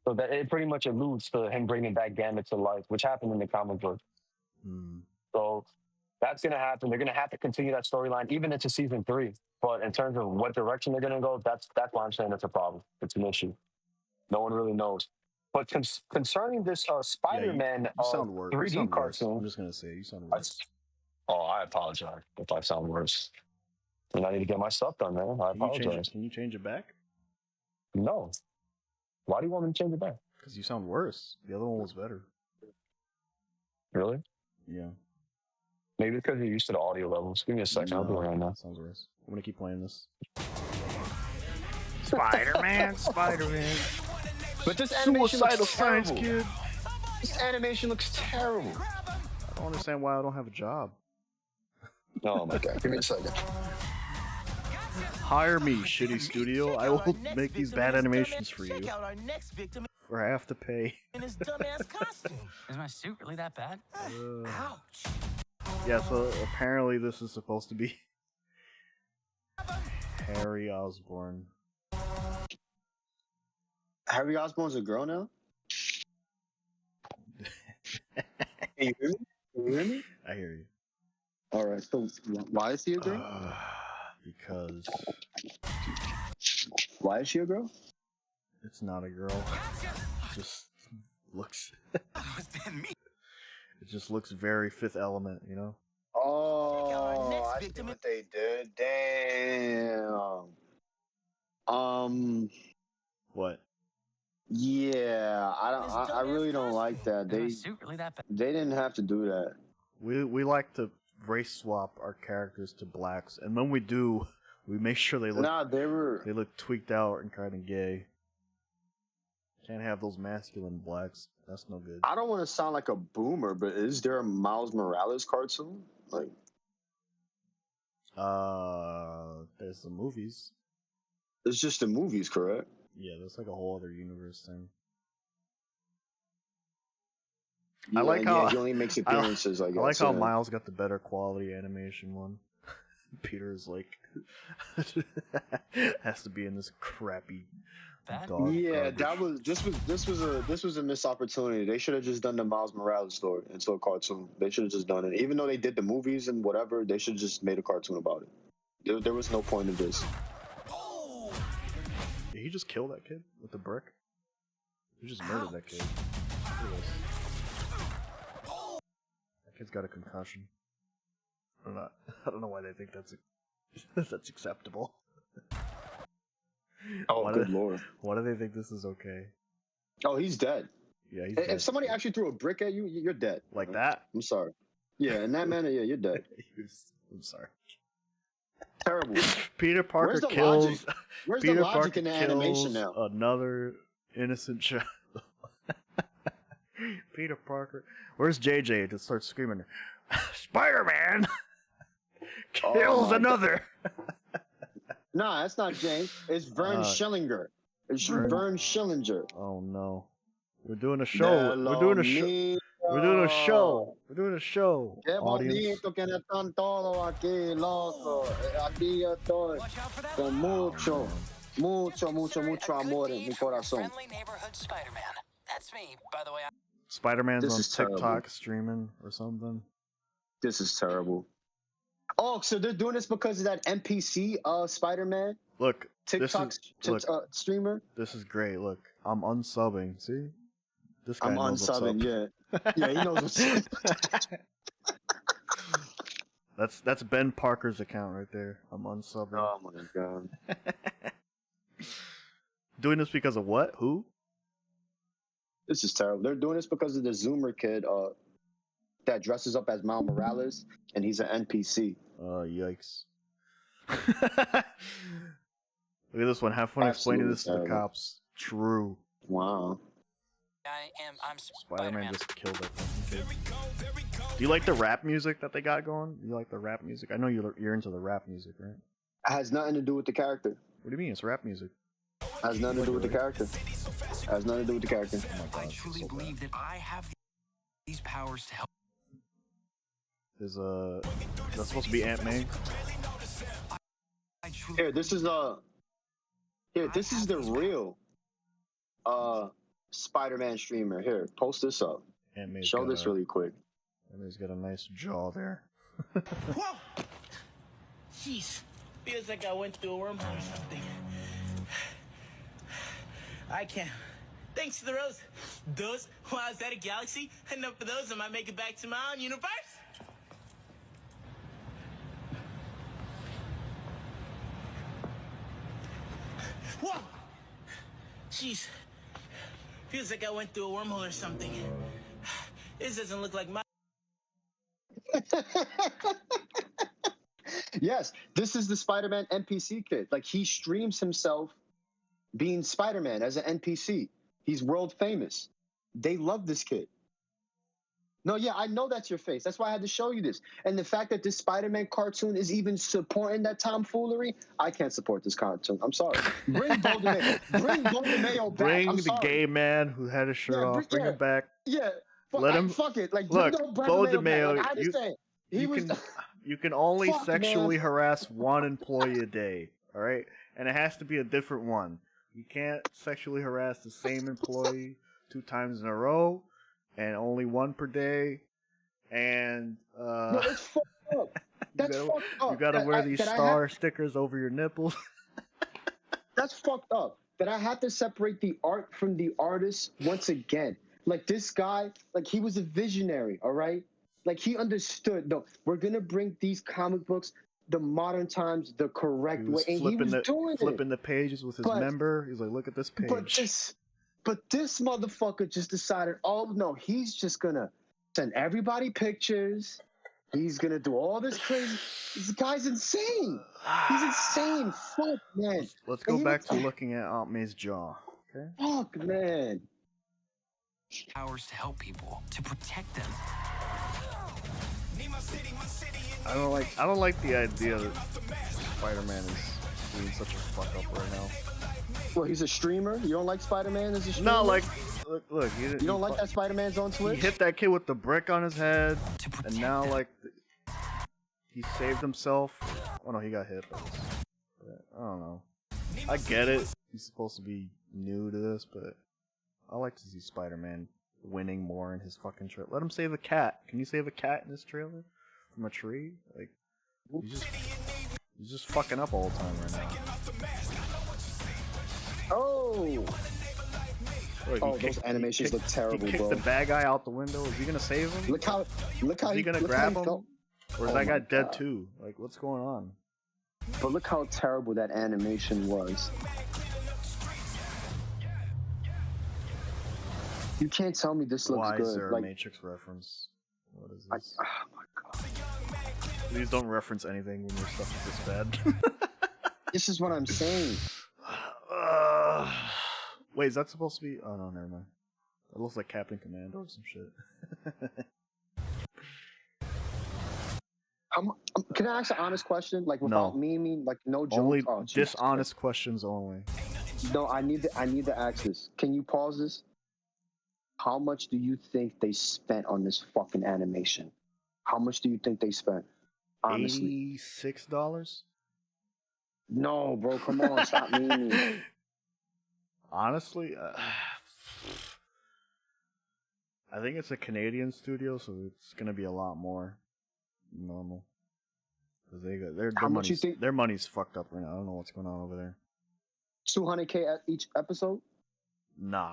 so that it pretty much alludes to him bringing back Gambit to life, which happened in the comic book. So. That's going to happen. They're going to have to continue that storyline even into season 3. But in terms of what direction they're going to go, that's why I'm saying it's a problem. It's an issue. No one really knows. But concerning this Spider-Man you sound worse. 3D You sound worse. cartoon, I'm just gonna say you sound worse. I apologize if I sound worse. And I need to get my stuff done, man. I apologize. Can you change it back? No. Why do you want me to change it back? Because you sound worse. The other one was better. Really? Yeah. Maybe because you're used to the audio levels. Give me a second. I'll do it right now. Sounds worse. I'm gonna keep playing this. Spider-Man. But this animation Suicidal looks Science terrible. Kid. This animation looks terrible. I don't understand why I don't have a job. Oh my god. Give me a second. Hire me, shitty studio. I will make these bad animations for you for half the pay. Is my suit really that bad? Ouch. Yeah, so apparently this is supposed to be Harry Osborn. Harry Osborn's a girl now? Can you hear me? Can you hear me? I hear you. Alright, so why is he a girl? Because Why is she a girl? it's not a girl. It just looks. It just looks very Fifth Element, you know. Oh, I see what they did. Damn. What? Yeah, I really don't like that. They didn't have to do that. We like to race swap our characters to blacks, and when we do, we make sure they look they look tweaked out and kind of gay. Can't have those masculine blacks. That's no good. I don't want to sound like a boomer, but is there a Miles Morales cartoon? Like, there's the movies. it's just the movies, correct? Yeah, that's like a whole other universe thing. Yeah, I like how he only makes appearances. I like how Miles got the better quality animation one. Peter's like has to be in this crappy dog. Yeah, garbage. this was a missed opportunity. They should have just done the Miles Morales story into a cartoon. They should have just done it. Even though they did the movies and whatever, they should have just made a cartoon about it. There was no point in this. Did he just kill that kid with the brick? He just murdered that kid. Look at this. That kid's got a concussion. I don't know why they think that's acceptable. Oh, good lord! Why do they think this is okay? Oh, he's dead. Yeah, he's If dead. somebody actually threw a brick at you, you're dead. Like that? I'm sorry. Yeah, in that manner, yeah, you're dead. I'm sorry. Terrible. Peter Parker Where's the kills. logic? Where's Peter the logic Parker in the kills animation now? another innocent child. Peter Parker. Where's JJ to start screaming? Spider-Man kills another. Nah, that's not James. It's Vern Schillinger. It's Vern Schillinger. Oh no. We're doing a show. We're doing a show. We're doing a show. We're doing a show. Qué Audience. bonito que están todos aquí, loco. Aquí yo estoy con mucho amor en mi corazón. Friendly neighborhood Spider-Man. That's me, by the way. Spider-Man's This on is TikTok terrible. streaming or something. This is terrible. Oh, so they're doing this because of that NPC Spider-Man Look, TikTok streamer? this is great. Look, I'm unsubbing. See? This guy I'm knows what's unsubbing, up. yeah. Yeah, he knows what's up. That's Ben Parker's account right there. I'm unsubbing. Oh my god. Doing this because of what? Who? This is terrible. They're doing this because of the Zoomer kid that dresses up as Miles Morales, and he's an NPC. Yikes. Look at this one. Have fun explaining this to the cops. True. Wow. I'm Spider-Man just killed that fucking kid. Do you like the rap music that they got going? You like the rap music? I know you're into the rap music, right? It has nothing to do with the character. What do you mean? It's rap music. Has nothing to do with the character. Has nothing to do with the character. Oh my God, I truly so believe that I have these powers to help. There's that's supposed to be Aunt May. Here, this is the real Spider-Man streamer. Here, post this up. Aunt May's Show got this really quick. Aunt May's got a nice jaw there. Whoa! Jeez, feels like I went through a wormhole or something. I can't Thanks to those. Wow, is that a galaxy? Enough of those, I might make it back to my own universe. Whoa! Jeez. Feels like I went through a wormhole or something. This doesn't look like my... Yes, this is the Spider-Man NPC kid. Like, he streams himself being Spider-Man as an NPC. He's world famous. They love this kid. No, yeah, I know that's your face. That's why I had to show you this. And the fact that this Spider-Man cartoon is even supporting that tomfoolery, I can't support this cartoon. I'm sorry. Bring Golden Mayo. Bring Golden Mayo back. Bring the gay man who had his shirt off. Bring him back. Yeah. Let him. Fuck it. Like, look, Golden Mayo. Like, I understand. You can only sexually harass one employee a day. All right, and it has to be a different one. You can't sexually harass the same employee 2 times in a row. And only 1 per day, and no, it's fucked up. That's fucked up. You gotta wear these star stickers over your nipples. That's fucked up. That I have to separate the art from the artist once again. Like, this guy, like, he was a visionary, all right? Like, he understood, no, we're gonna bring these comic books the modern times the correct way, and he was flipping the pages with his member. He's like, look at this page. But this motherfucker just decided, oh no, he's just gonna send everybody pictures. He's gonna do all this crazy. This guy's insane. He's insane. Fuck, man. Let's go back to looking at Aunt May's jaw. Okay. Fuck, man. Powers to help people, to protect them. I don't like the idea that Spider-Man is being such a fuck up right now. Well, he's a streamer. You don't like Spider-Man as a streamer? No, like, look. You don't like that Spider-Man's on Twitch? He hit that kid with the brick on his head, and now, like, he saved himself. Oh no, he got hit. But I don't know. I get it. He's supposed to be new to this, but I like to see Spider-Man winning more in his fucking trailer. Let him save a cat. Can you save a cat in this trailer from a tree? Like, he's just fucking up all the time right now. Oh! Look, those animations look terrible, bro. He kicked the bad guy out the window. Is he gonna save him? Look how is he gonna grab him? Or is that guy dead too? Like, what's going on? But look how terrible that animation was. You can't tell me this looks Why good. Is there like, a Matrix reference? What is this? Oh my god. Please don't reference anything when your stuff is this bad. This is what I'm saying. Wait, is that supposed to be? Oh no, never mind. It looks like Captain Commando or some shit. Can I ask an honest question? Like, without memeing, like, no jokes? Only dishonest questions only. No, I need to ask this. Can you pause this? How much do you think they spent on this fucking animation? How much do you think they spent? Honestly. $86? No, bro, come on, stop memeing. Honestly, I think it's a Canadian studio, so it's gonna be a lot more normal. Cause their money's fucked up right now. I don't know what's going on over there. $200K at each episode? No,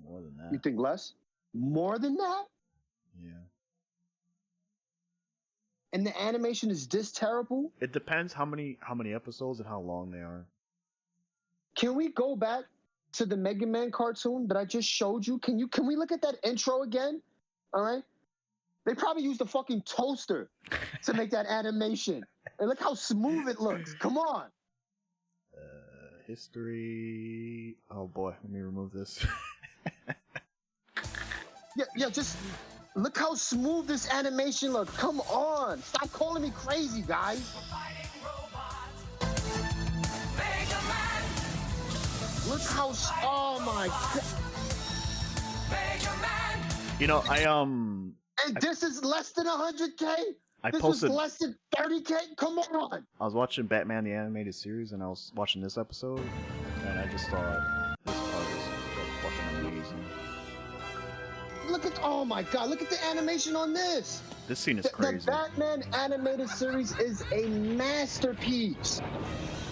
more than that. You think less? More than that? Yeah. And the animation is this terrible? It depends how many episodes and how long they are. Can we go back to the Mega Man cartoon that I just showed you? Can we look at that intro again? All right. They probably used a fucking toaster to make that animation. And look how smooth it looks. Come on. History. Oh boy, let me remove this. Yeah, just look how smooth this animation looks. Come on. Stop calling me crazy, guys. Look how, oh my god. You know, And this is less than 100K? This posted was less than 30K? Come on. I was watching Batman the Animated Series, and I was watching this episode, and I just thought this part is so fucking amazing. Look at, oh my god, look at the animation on this. This scene is crazy. The Batman Animated Series is a masterpiece.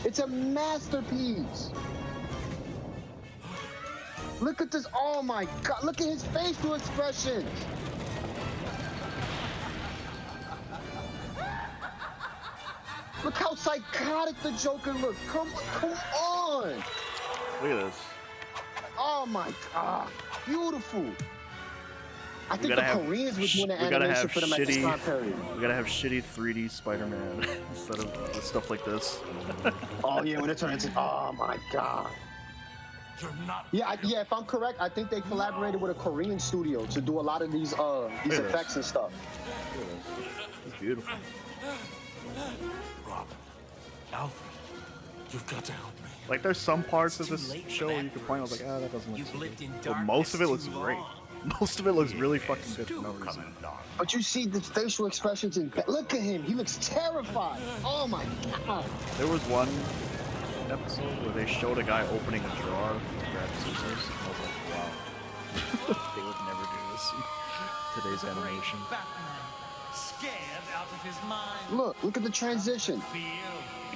It's a masterpiece. Look at this. Oh my God. Look at his facial expressions. Look how psychotic the Joker looks. Come on. Look at this. Oh my God. Beautiful. I think the gotta have Koreans were doing the we gotta animation have for them at this time shitty. period. We gotta have shitty 3D Spider-Man instead of stuff like this. Oh yeah, when it turns into, oh my God. You're not. Yeah, if I'm correct, I think they collaborated with a Korean studio to do a lot of these effects and stuff. It's beautiful. Robin. Alfred, you've got to help me. Like, there's some parts of this show where you can point out, like, that doesn't look so good. But most of it looks great. Most of it looks really fucking good for no reason. But you see the facial expressions and look at him. He looks terrified. Oh my God. There was one episode where they showed a guy opening a drawer to grab scissors. And I was like, wow. They would never do this in today's animation. Scared out of his mind. Look at the transition.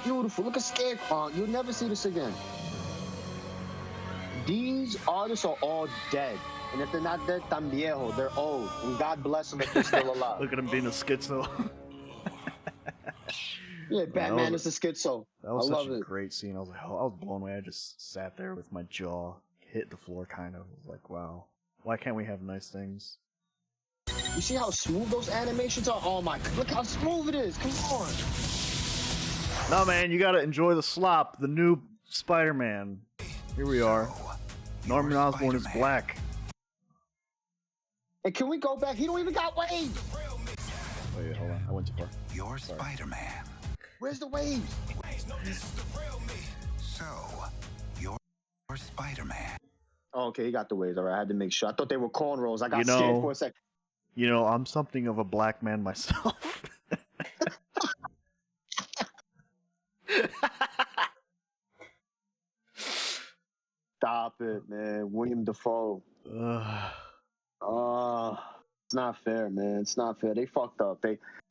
Beautiful. Look at Scarecrow. You'll never see this again. These artists are all dead. And if they're not dead, tan viejo. They're old. And God bless them if they're still alive. Look at him being a schizo. Yeah, Batman is a schizo. That was I such love a it. great scene. I was like, oh, I was blown away. I just sat there with my jaw hit the floor, kind of. I was like, wow. Why can't we have nice things? You see how smooth those animations are? Oh my God. Look how smooth it is. Come on. No, man, you gotta enjoy the slop. The new Spider-Man. Here we are. Norman Osborn is black. And can we go back? He don't even got waves. Wait, hold on. I went too far. You're Spider-Man. Where's the waves? So, you're Spider-Man. Oh, okay, he got the waves. All right, I had to make sure. I thought they were cornrows. I got scared for a second. You know, I'm something of a black man myself. Stop it, man. William Dafoe. It's not fair, man. It's not fair. They fucked up.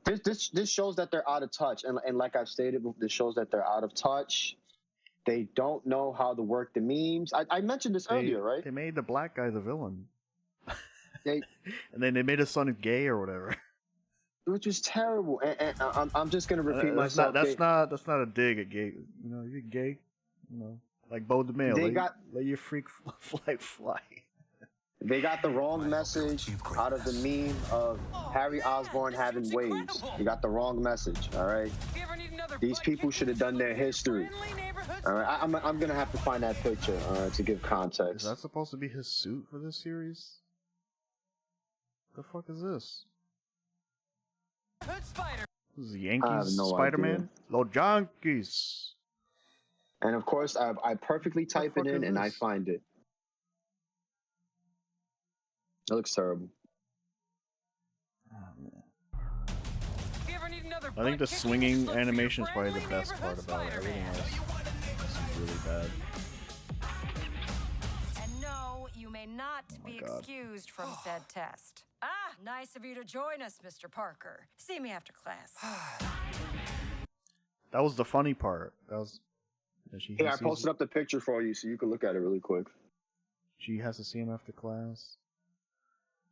This shows that they're out of touch. And like I've stated, this shows that they're out of touch. They don't know how to work the memes. I mentioned this earlier, right? They made the black guy the villain. And then they made his son gay or whatever. Which is terrible. And I'm just gonna repeat myself. That's not a dig at gay. You know, you're gay. You know, like Bo DeMille. Let your freak fly. They got the wrong message out of the meme of Harry Osborn having waves. You got the wrong message, all right? These people should have done their history. All right, I'm going to have to find that picture to give context. Is that supposed to be his suit for this series? The fuck is this? This is Yankees Spider-Man? Los Yankees. And of course, I perfectly type it in and I find it. It looks terrible. I think the swinging animation is probably the best part about it. Everything else is really bad. And no, you may not be excused from said test. Ah, nice of you to join us, Mr. Parker. See me after class. That was the funny part. That was. Hey, I posted up the picture for you so you can look at it really quick. She has to see him after class.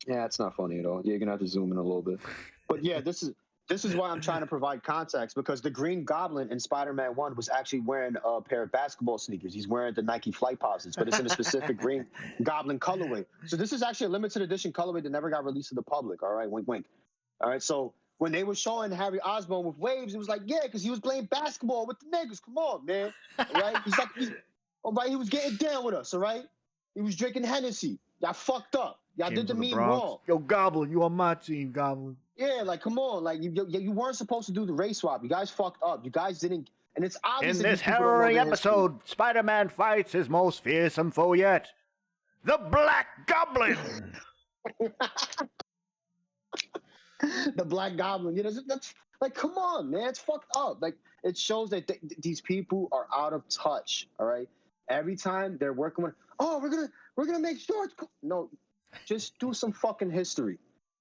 Yeah, it's not funny at all. You're gonna have to zoom in a little bit. But yeah, this is why I'm trying to provide context, because the Green Goblin in Spider-Man 1 was actually wearing a pair of basketball sneakers. He's wearing the Nike Flight Posits, but it's in a specific Green Goblin colorway. So this is actually a limited edition colorway that never got released to the public. All right, wink, wink. All right, so when they were showing Harry Osborn with waves, it was like, yeah, because he was playing basketball with the niggas. Come on, man. All right, all right, he was getting down with us. All right, he was drinking Hennessy. Y'all fucked up. Y'all did the meme wrong. Yo, Goblin, you on my team, Goblin. Yeah, like, come on. Like, you weren't supposed to do the race swap. You guys fucked up. You guys didn't. And it's obvious. In this harrowing episode, Spider-Man fights his most fearsome foe yet, the Black Goblin. The Black Goblin. You know, that's like, come on, man. It's fucked up. Like, it shows that these people are out of touch. All right. Every time they're working with, oh, we're gonna make sure it's no. Just do some fucking history.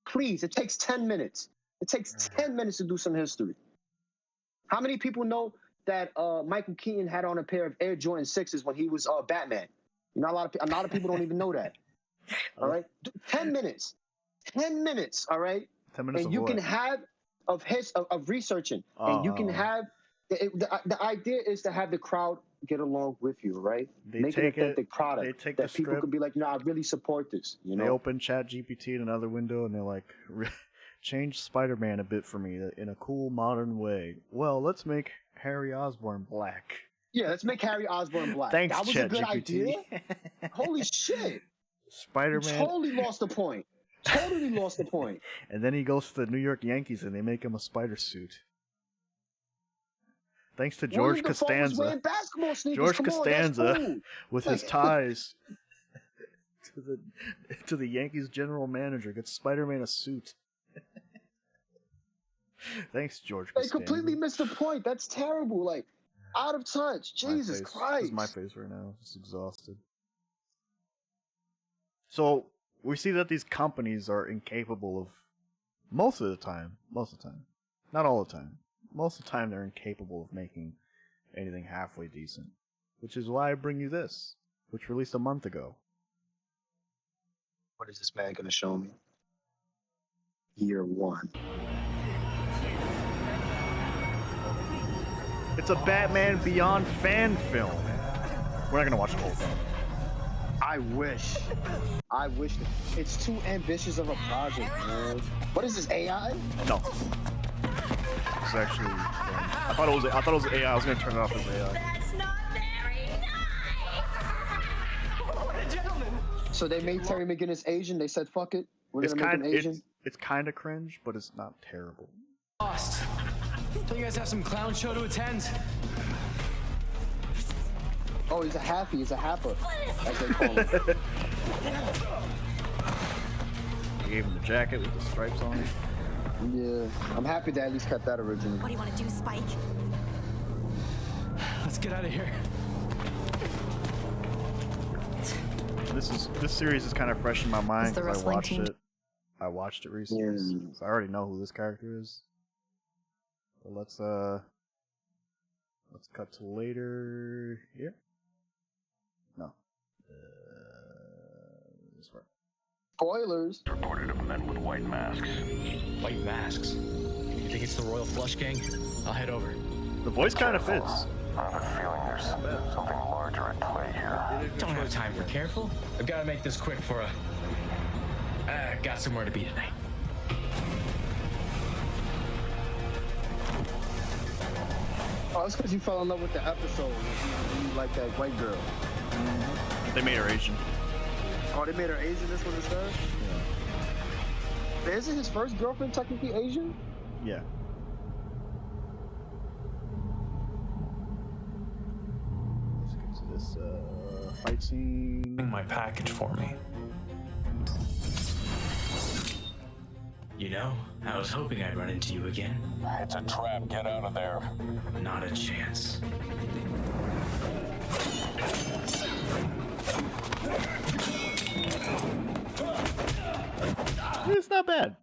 Please, it takes 10 minutes. It takes 10 minutes to do some history. How many people know that Michael Keaton had on a pair of Air Jordan 6s when he was Batman? You know, a lot of people don't even know that. All right, 10 minutes. 10 minutes. All right. 10 minutes. And you can have of researching, and you can have the idea is to have the crowd get along with you, right? Make an authentic product that people could be like, I really support this. You know, they open ChatGPT in another window and they're like, change Spider-Man a bit for me in a cool modern way. Well, let's make Harry Osborn black. Yeah, let's make Harry Osborn black. Thanks, that was a good idea. Holy shit! Spider-Man totally lost the point. Totally lost the point. And then he goes to the New York Yankees and they make him a spider suit. Thanks to George Costanza. George Costanza, with his ties to the Yankees general manager, gets Spider-Man a suit. Thanks, George Costanza. They completely missed the point. That's terrible. Like, out of touch. Jesus Christ. This is my face right now. Just exhausted. So, we see that these companies are incapable of, most of the time, not all the time, most of the time they're incapable of making anything halfway decent. Which is why I bring you this, which released a month ago. What is this man going to show me? Year one. It's a Batman Beyond fan film. We're not going to watch the whole thing. I wish. It's too ambitious of a project, man. What is this, AI? No. It's actually. I thought it was AI. I was gonna turn it off as AI. That's not very nice. Gentlemen. So they made Terry McGinnis Asian. They said, "Fuck it, we're gonna make him Asian." It's kind of cringe, but it's not terrible. Lost. Don't you guys have some clown show to attend? Oh, he's a happy. He's a happer, as they call him. They gave him the jacket with the stripes on it. Yeah, I'm happy they at least kept that original. What do you want to do, Spike? Let's get out of here. This series is kind of fresh in my mind because I watched it recently. Yeah. So I already know who this character is. But let's cut to later here. No. This way. Spoilers. Reported of men with white masks. White masks? You think it's the Royal Flush Gang? I'll head over. The voice kind of fits. I have a feeling there's something larger at play here. Don't have time for careful. I've got to make this quick for got somewhere to be tonight. Oh, it's because you fell in love with the episode. You like that white girl. They made her Asian. Oh, they made her Asian. That's what it says. Yeah. Isn't his first girlfriend technically Asian? Yeah. Let's get to this fight scene. My package for me. You know, I was hoping I'd run into you again. It's a trap. Get out of there. Not a chance. It's not bad.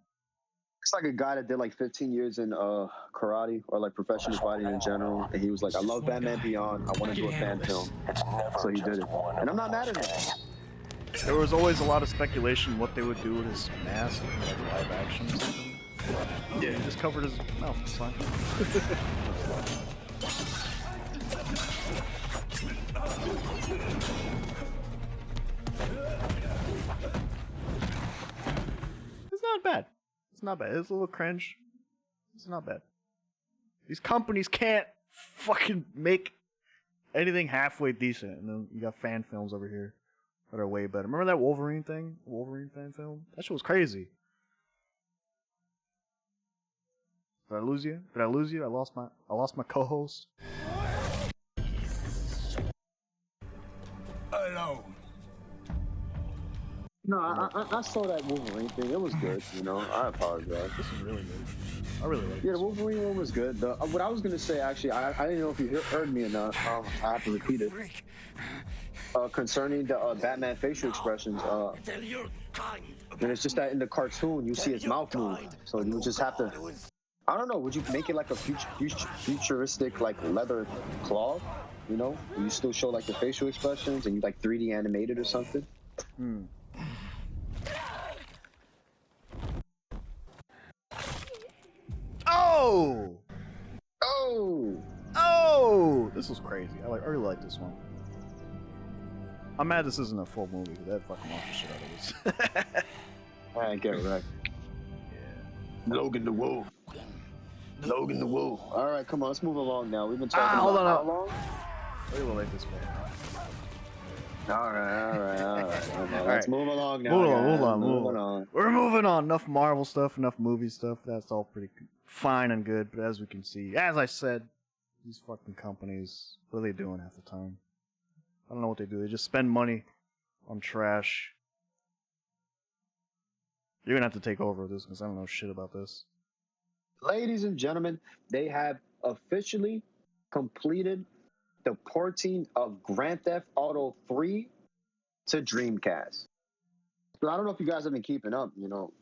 It's like a guy that did like 15 years in karate or like professional fighting in general, and he was like, "I love Batman Beyond. I want to do a fan film." So he did it, and I'm not mad at it. There was always a lot of speculation what they would do with his mask, like live action or something. Yeah, he just covered his mouth. It's fine. It's not bad. It's not bad. It's a little cringe. It's not bad. These companies can't fucking make anything halfway decent, and then you got fan films over here that are way better. Remember that Wolverine thing? Wolverine fan film? That shit was crazy. Did I lose you? Did I lose you? I lost my co-host. Alone. No, I saw that Wolverine thing. It was good, you know. I apologize. This is really good. I really like Yeah, this. the Wolverine one was good. What I was gonna say, actually, I didn't know if you heard me or not. I have to repeat it. Concerning the Batman facial expressions, and it's just that in the cartoon you see his mouth move, so you just have to. I don't know. Would you make it like a futuristic like leather cloth? You know, you still show like the facial expressions and you like 3D animated or something. Oh! Oh! This was crazy. I really like this one. I'm mad this isn't a full movie. That fucking lost the shit out of this. I get it right. Yeah. Logan the Wolf. Logan the Wolf. All right, come on, let's move along now. We've been talking hold about on. how long? I really like this one. All right. Let's move along now. Hold on. Moving on. We're moving on. Enough Marvel stuff, enough movie stuff. That's all pretty fine and good. But as we can see, as I said, these fucking companies, what are they doing half the time? I don't know what they do. They just spend money on trash. You're gonna have to take over this because I don't know shit about this. Ladies and gentlemen, they have officially completed the porting of Grand Theft Auto 3 to Dreamcast. But I don't know if you guys have been keeping up, you know,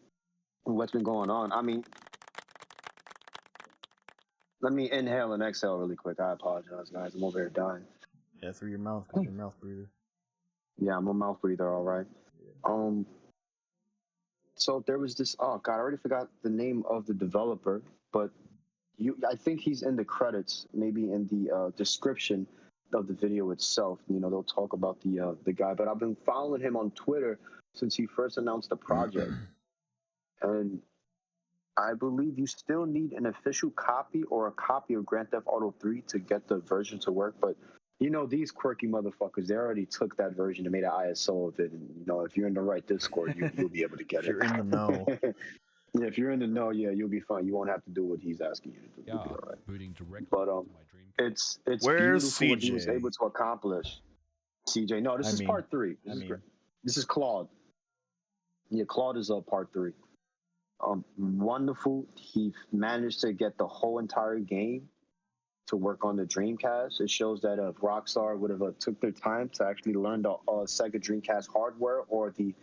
what's been going on. I mean, let me inhale and exhale really quick. I apologize, guys. I'm over here dying. Yeah, through your mouth, because you're a mouth breather. Yeah, I'm a mouth breather, all right. So there was this, oh God, I already forgot the name of the developer, but I think he's in the credits, maybe in the description of the video itself. You know, they'll talk about the guy, but I've been following him on Twitter since he first announced the project. And I believe you still need an official copy or a copy of Grand Theft Auto 3 to get the version to work. But, you know, these quirky motherfuckers, they already took that version and made an ISO of it. And, you know, if you're in the right Discord, you'll be able to get If you're in the know. Yeah, if you're in the know, yeah, you'll be fine. You won't have to do what he's asking you to do. You'll be all right. But it's Where's beautiful what he was CJ? able to accomplish. CJ, no, this is part 3. This is Claude. Yeah, Claude is part 3. Wonderful. He managed to get the whole entire game to work on the Dreamcast. It shows that if Rockstar would have took their time to actually learn the Sega Dreamcast hardware or the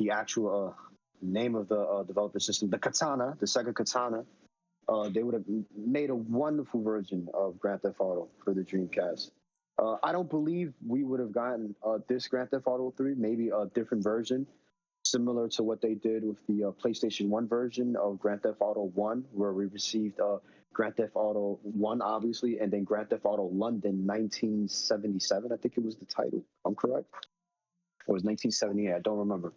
actual name of the developer system, the Katana, the Sega Katana, they would have made a wonderful version of Grand Theft Auto for the Dreamcast. I don't believe we would have gotten this Grand Theft Auto 3, maybe a different version, similar to what they did with the PlayStation 1 version of Grand Theft Auto 1, where we received Grand Theft Auto 1, obviously, and then Grand Theft Auto London 1977, I think it was the title. I'm correct? Or it was 1978, I don't remember.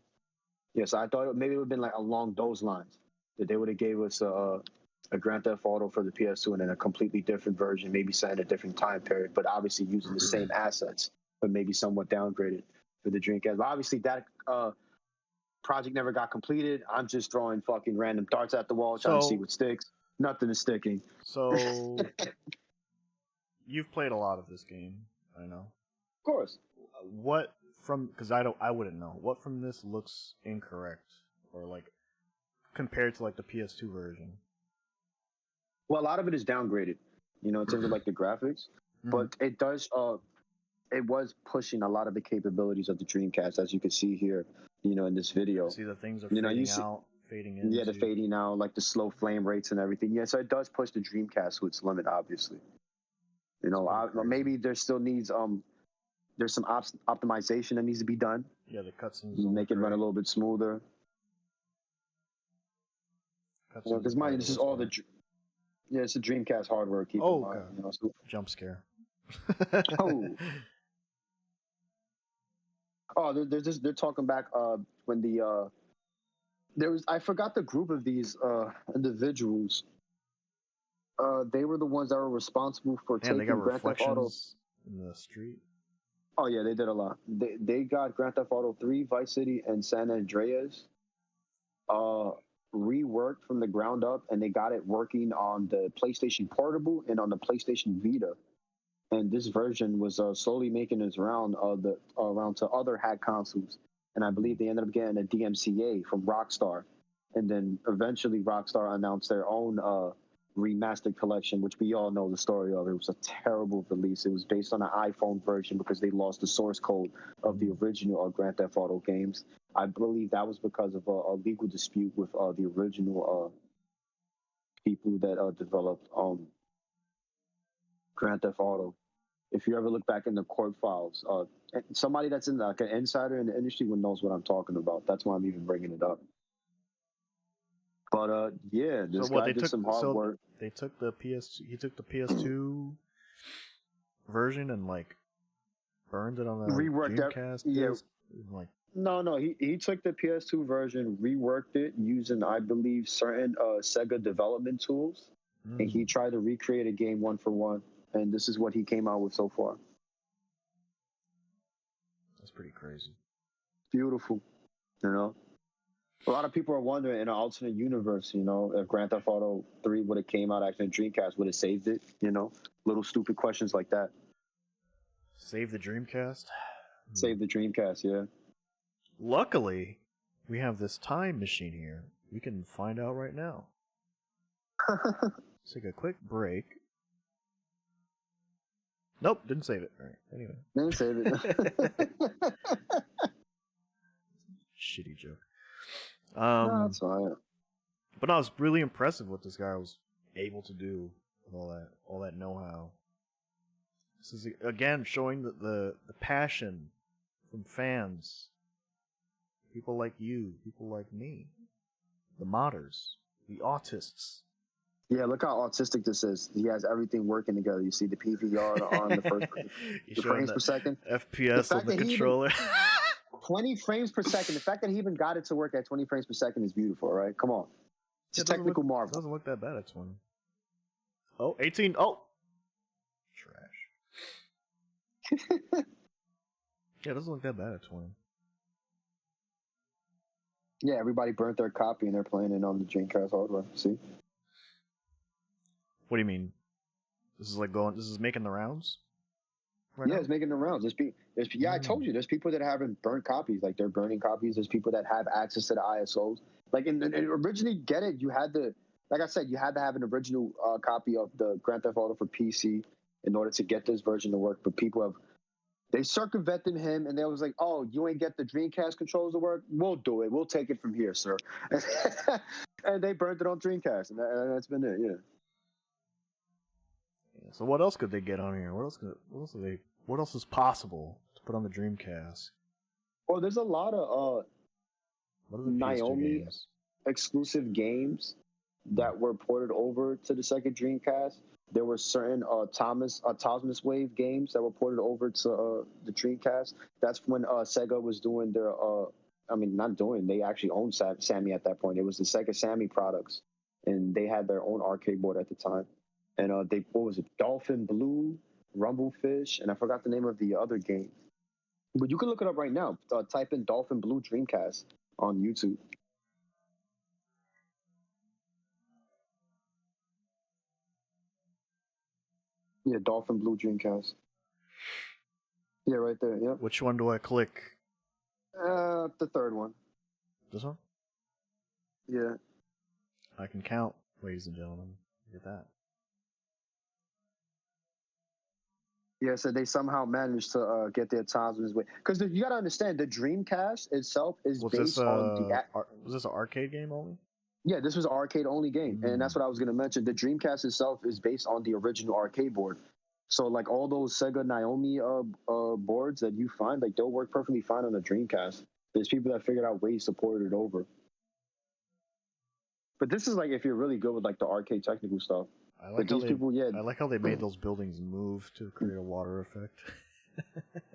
Yes, I thought maybe it would have been like along those lines, that they would have gave us a Grand Theft Auto for the PS2 and then a completely different version, maybe set in a different time period, but obviously using the same assets, but maybe somewhat downgraded for the Dreamcast. But obviously that project never got completed. I'm just throwing fucking random darts at the wall, trying to see what sticks. Nothing is sticking. So you've played a lot of this game, I know. Of course. What from, because I wouldn't know, what from this looks incorrect or like compared to like the PS2 version? Well, a lot of it is downgraded, you know, in terms of like the graphics, but it does it was pushing a lot of the capabilities of the Dreamcast, as you can see here, you know, in this video. See the things are fading out, fading in. Yeah, the fading out, like the slow flame rates and everything. Yeah, so it does push the Dreamcast to its limit, obviously. You know, maybe there still needs there's some optimization that needs to be done. Yeah, the cutscenes make it run a little bit smoother. Because mind, this is all the it's a Dreamcast hardware. Keep in mind, you know, so. Jump scare. They're talking back when there was, I forgot the group of these individuals. They were the ones that were responsible for taking Grand Theft Auto in the street. Oh yeah, they did a lot. They got Grand Theft Auto 3, Vice City, and San Andreas reworked from the ground up, and they got it working on the PlayStation Portable and on the PlayStation Vita. And this version was slowly making its round around to other hack consoles. And I believe they ended up getting a DMCA from Rockstar. And then eventually Rockstar announced their own remastered collection, which we all know the story of. It was a terrible release. It was based on an iPhone version because they lost the source code of the original Grand Theft Auto games. I believe that was because of a legal dispute with the original people that developed Grand Theft Auto. If you ever look back in the court files, somebody that's in like an insider in the industry knows what I'm talking about. That's why I'm even bringing it up. But yeah, this guy did some hard work. They took the He took the PS2 version and like burned it on the Dreamcast. No, he took the PS2 version, reworked it using, I believe, certain Sega development tools, and he tried to recreate a game one for one. And this is what he came out with so far. That's pretty crazy. Beautiful, you know. A lot of people are wondering, in an alternate universe, you know, if Grand Theft Auto 3 would have came out actually in Dreamcast, would it saved it? You know, little stupid questions like that. Save the Dreamcast? Save the Dreamcast, yeah. Luckily, we have this time machine here. We can find out right now. Let's take a quick break. Nope, didn't save it. All right, anyway. Didn't save it. Shitty joke. No, that's fine. But no, it was really impressive what this guy was able to do with all that know-how. This is again showing the passion from fans, people like you, people like me, the modders, the autists. Yeah, look how autistic this is. He has everything working together. You see the PVR on the first the frames per second, FPS on the controller. 20 frames per second. The fact that he even got it to work at 20 frames per second is beautiful, right? Come on. It's a technical marvel. It doesn't look that bad at 20. Oh, 18. Oh! Trash. Yeah, it doesn't look that bad at 20. Yeah, everybody burnt their copy and they're playing it on the Dreamcast hardware. See? What do you mean? This is making the rounds? Right now? It's making the rounds. I told you, there's people that haven't burnt copies. Like, they're burning copies. There's people that have access to the ISOs. Like, originally, get it, you had to, like I said, you had to have an original copy of the Grand Theft Auto for PC in order to get this version to work. But they circumvented him, and they was like, oh, you ain't get the Dreamcast controls to work? We'll do it. We'll take it from here, sir. And they burnt it on Dreamcast, and that's been it, yeah. So what else could they get on here? What else is possible to put on the Dreamcast? Well, there's a lot of Naomi exclusive games that were ported over to the Sega Dreamcast. There were certain Thomas Wave games that were ported over to the Dreamcast. That's when Sega was doing their they actually owned Sammy at that point. It was the Sega Sammy products, and they had their own arcade board at the time. And what was it? Dolphin Blue, Rumblefish, and I forgot the name of the other game. But you can look it up right now. Type in Dolphin Blue Dreamcast on YouTube. Yeah, Dolphin Blue Dreamcast. Yeah, right there. Yeah. Which one do I click? The third one. This one? Yeah. I can count, ladies and gentlemen. Look at that. Yeah, so they somehow managed to get their times in his way. Because you got to understand, the Dreamcast itself is based on the... Was this an arcade game only? Yeah, this was an arcade-only game, and that's what I was going to mention. The Dreamcast itself is based on the original arcade board. So, like, all those Sega Naomi boards that you find, like, they'll work perfectly fine on the Dreamcast. There's people that figured out ways to port it over. But this is, like, if you're really good with, like, the arcade technical stuff. I like how they made those buildings move to create a water effect.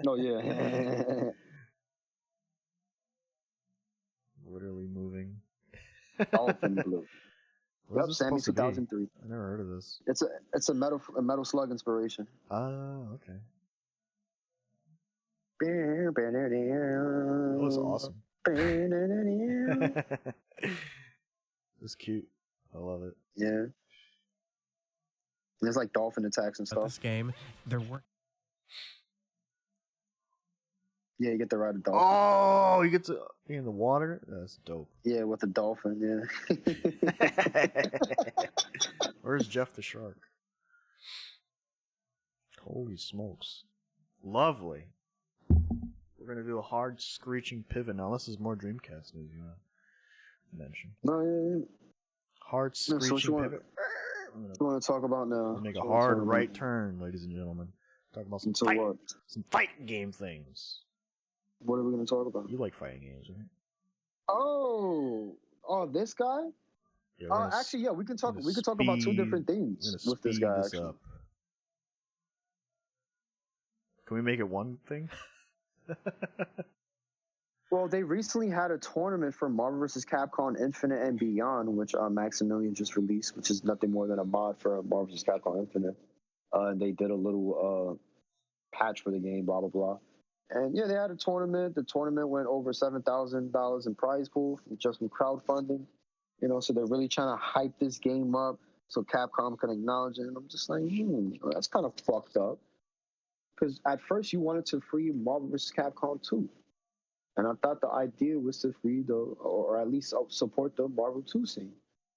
Oh, yeah. Literally moving. Dolphin Blue. Yep, Sammy 2003. I never heard of this. It's a Metal Slug inspiration. Okay. That was awesome. It's cute. I love it. Yeah. There's like dolphin attacks and stuff. This game, there were. Yeah, you get to ride a dolphin. Oh, you get to be in the water? That's dope. Yeah, with a dolphin, yeah. Where's Jeff the Shark? Holy smokes. Lovely. We're going to do a hard screeching pivot now. This is more Dreamcast news you want to mention. No, yeah. Hard screeching pivot. You want to talk about now? Make a hard right turn, ladies and gentlemen. Talk about some fighting game things. What are we going to talk about? You like fighting games, right? Oh, this guy? Yeah, actually, yeah, we can talk. We can talk about two different things with this guy. Actually. Can we make it one thing? Well, they recently had a tournament for Marvel vs. Capcom Infinite and Beyond, which Maximilian just released, which is nothing more than a mod for Marvel vs. Capcom Infinite. They did a little patch for the game, blah, blah, blah. And yeah, they had a tournament. The tournament went over $7,000 in prize pool just from crowdfunding. You know, so they're really trying to hype this game up so Capcom can acknowledge it. And I'm just like, that's kind of fucked up. Because at first you wanted to free Marvel vs. Capcom 2. And I thought the idea was to free or at least support the Marvel 2 scene.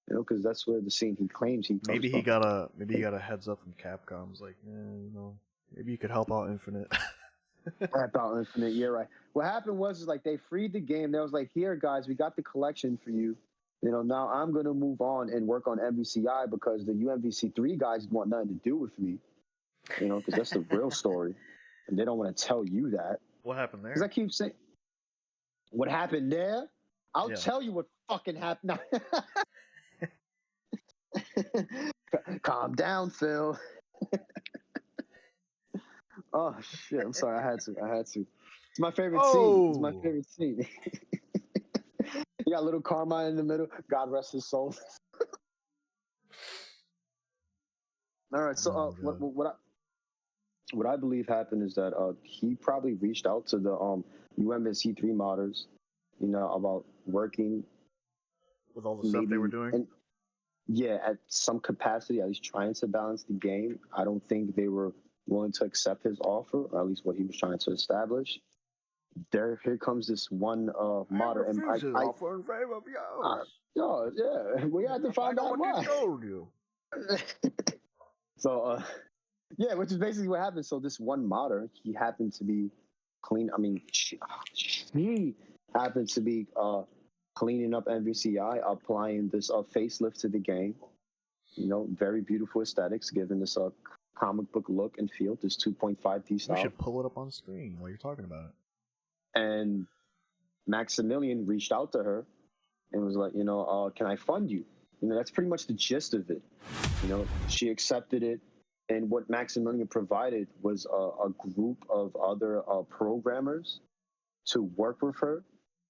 You know, because that's where the scene he claims he comes maybe he from. got a heads up from Capcom. It's like, you know, maybe you could help out Infinite. Help out Infinite, yeah, right. What happened was like they freed the game. They was like, here, guys, we got the collection for you. You know, now I'm going to move on and work on MVCI because the UMVC3 guys want nothing to do with me. You know, because that's the real story. And they don't want to tell you that. What happened there? Because I keep saying, what happened there? I'll tell you what fucking happened. Calm down, Phil. Oh, shit. I'm sorry. I had to. It's my favorite scene. It's my favorite scene. You got little Carmine in the middle. God rest his soul. All right. So what I believe happened is that he probably reached out to the UMSC3 modders, you know, about working with all the stuff they were doing. Yeah, at some capacity, at least trying to balance the game. I don't think they were willing to accept his offer, or at least what he was trying to establish. Here comes this one modder, and I offer in favor of yours. Yeah, we had to find out why. I told you. So, yeah, which is basically what happened. So this one modder, he happened to be clean. I mean, she happened to be cleaning up MVCI, applying this facelift to the game. You know, very beautiful aesthetics, given this comic book look and feel. This 2.5D style. We should pull it up on screen while you're talking about it. And Maximilian reached out to her and was like, you know, can I fund you? You know, that's pretty much the gist of it. You know, she accepted it. And what Maximilian provided was a group of other programmers to work with her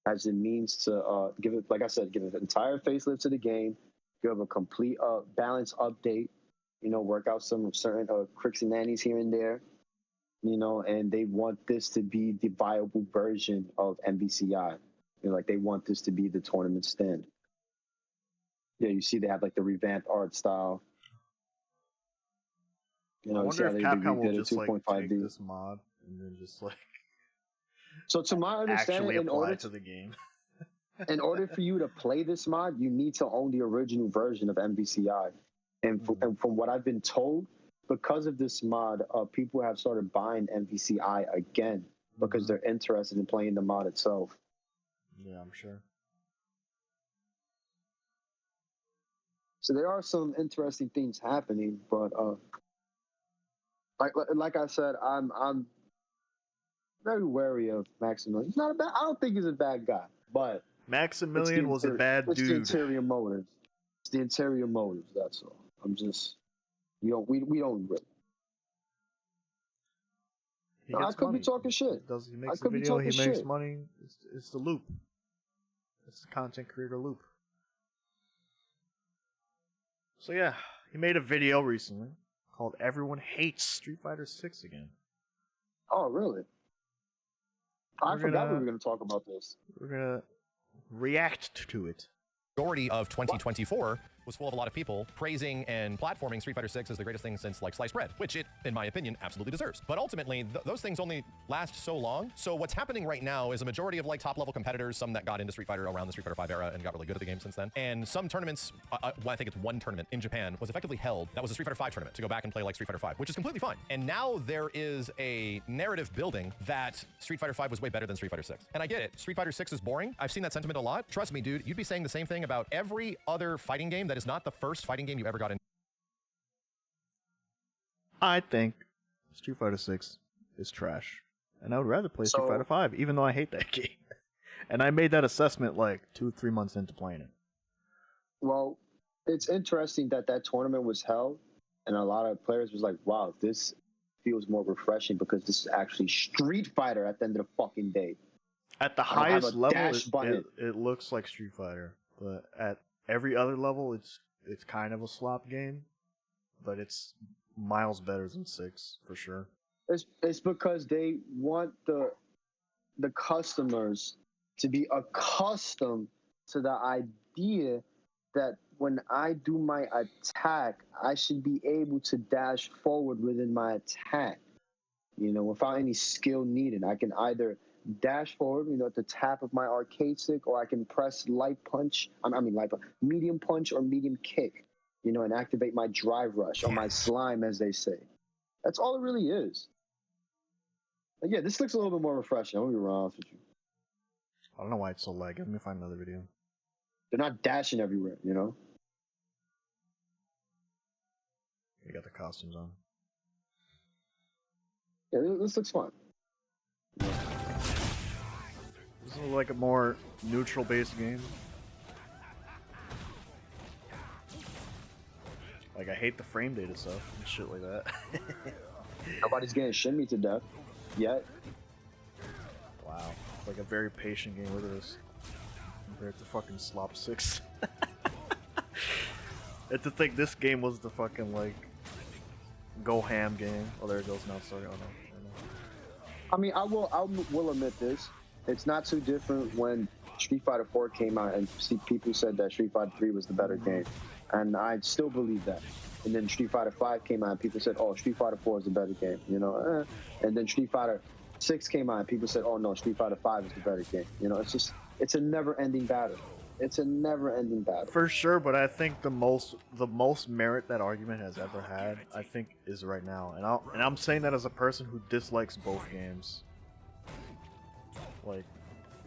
as a means to give it, like I said, give an entire facelift to the game, give a complete balance update, you know, work out some certain cricks and nannies here and there, you know, and they want this to be the viable version of MVCI. You know, like they want this to be the tournament stand. Yeah, you see they have like the revamped art style. You know, I wonder if Capcom will just like take this mod and then just like so to my understanding, actually apply it to the game. In order for you to play this mod, you need to own the original version of MVCI. And from what I've been told, because of this mod, people have started buying MVCI again because they're interested in playing the mod itself. Yeah, I'm sure. So there are some interesting things happening, but like I said, I'm very wary of Maximilian. He's not a bad. I don't think he's a bad guy, but Maximilian was a bad dude. It's the interior motives. It's the interior motives. That's all. I'm just we don't really. I could be talking shit. He makes a video. He makes money. It's the loop. It's the content creator loop. So yeah, he made a video recently called "Everyone Hates Street Fighter 6 Again." Oh, really? I forgot we were going to talk about this. We're going to react to it. Majority of 2024 was full of a lot of people praising and platforming Street Fighter 6 as the greatest thing since like sliced bread, which it, in my opinion, absolutely deserves. But ultimately, those things only last so long. So what's happening right now is a majority of like top-level competitors, some that got into Street Fighter around the Street Fighter 5 era and got really good at the game since then, and some tournaments, well, I think it's one tournament in Japan, was effectively held. That was a Street Fighter 5 tournament to go back and play like Street Fighter 5, which is completely fine. And now there is a narrative building that Street Fighter 5 was way better than Street Fighter 6. And I get it. Street Fighter 6 is boring. I've seen that sentiment a lot. Trust me, dude, you'd be saying the same thing about every other fighting game that that is not the first fighting game you ever got into. I think Street Fighter 6 is trash. And I would rather play Street Fighter 5, even though I hate that game. And I made that assessment like 2-3 months into playing it. Well, it's interesting that tournament was held, and a lot of players was like, wow, this feels more refreshing because this is actually Street Fighter at the end of the fucking day. At the highest level, it looks like Street Fighter. But at every other level, it's kind of a slop game. But it's miles better than 6, for sure. It's because they want the customers to be accustomed to the idea that when I do my attack, I should be able to dash forward within my attack, without any skill needed. I can either dash forward, at the tap of my arcade stick, or I can press medium punch or medium kick, and activate my drive rush or my slime, as they say. That's all it really is. But yeah, this looks a little bit more refreshing. I'm gonna be honest with you. I don't know why it's so laggy. Let me find another video. They're not dashing everywhere, You got the costumes on. Yeah, this looks fun. This is like a more neutral-based game. Like, I hate the frame data stuff and shit like that. Nobody's getting shimmy to death yet. Wow. It's like a very patient game with this. Compared to fucking Slop 6. And to think this game was the fucking, like, go ham game. Oh, there it goes now. Sorry. Oh, no. I mean, I will admit this. It's not too different when Street Fighter 4 came out and people said that Street Fighter 3 was the better game. And I still believe that. And then Street Fighter 5 came out and people said, oh, Street Fighter 4 is the better game. And then Street Fighter 6 came out and people said, oh, no, Street Fighter 5 is the better game. It's a never-ending battle. It's a never-ending battle. For sure, but I think the most merit that argument has ever had, I think, is right now. And I'm saying that as a person who dislikes both games. Like,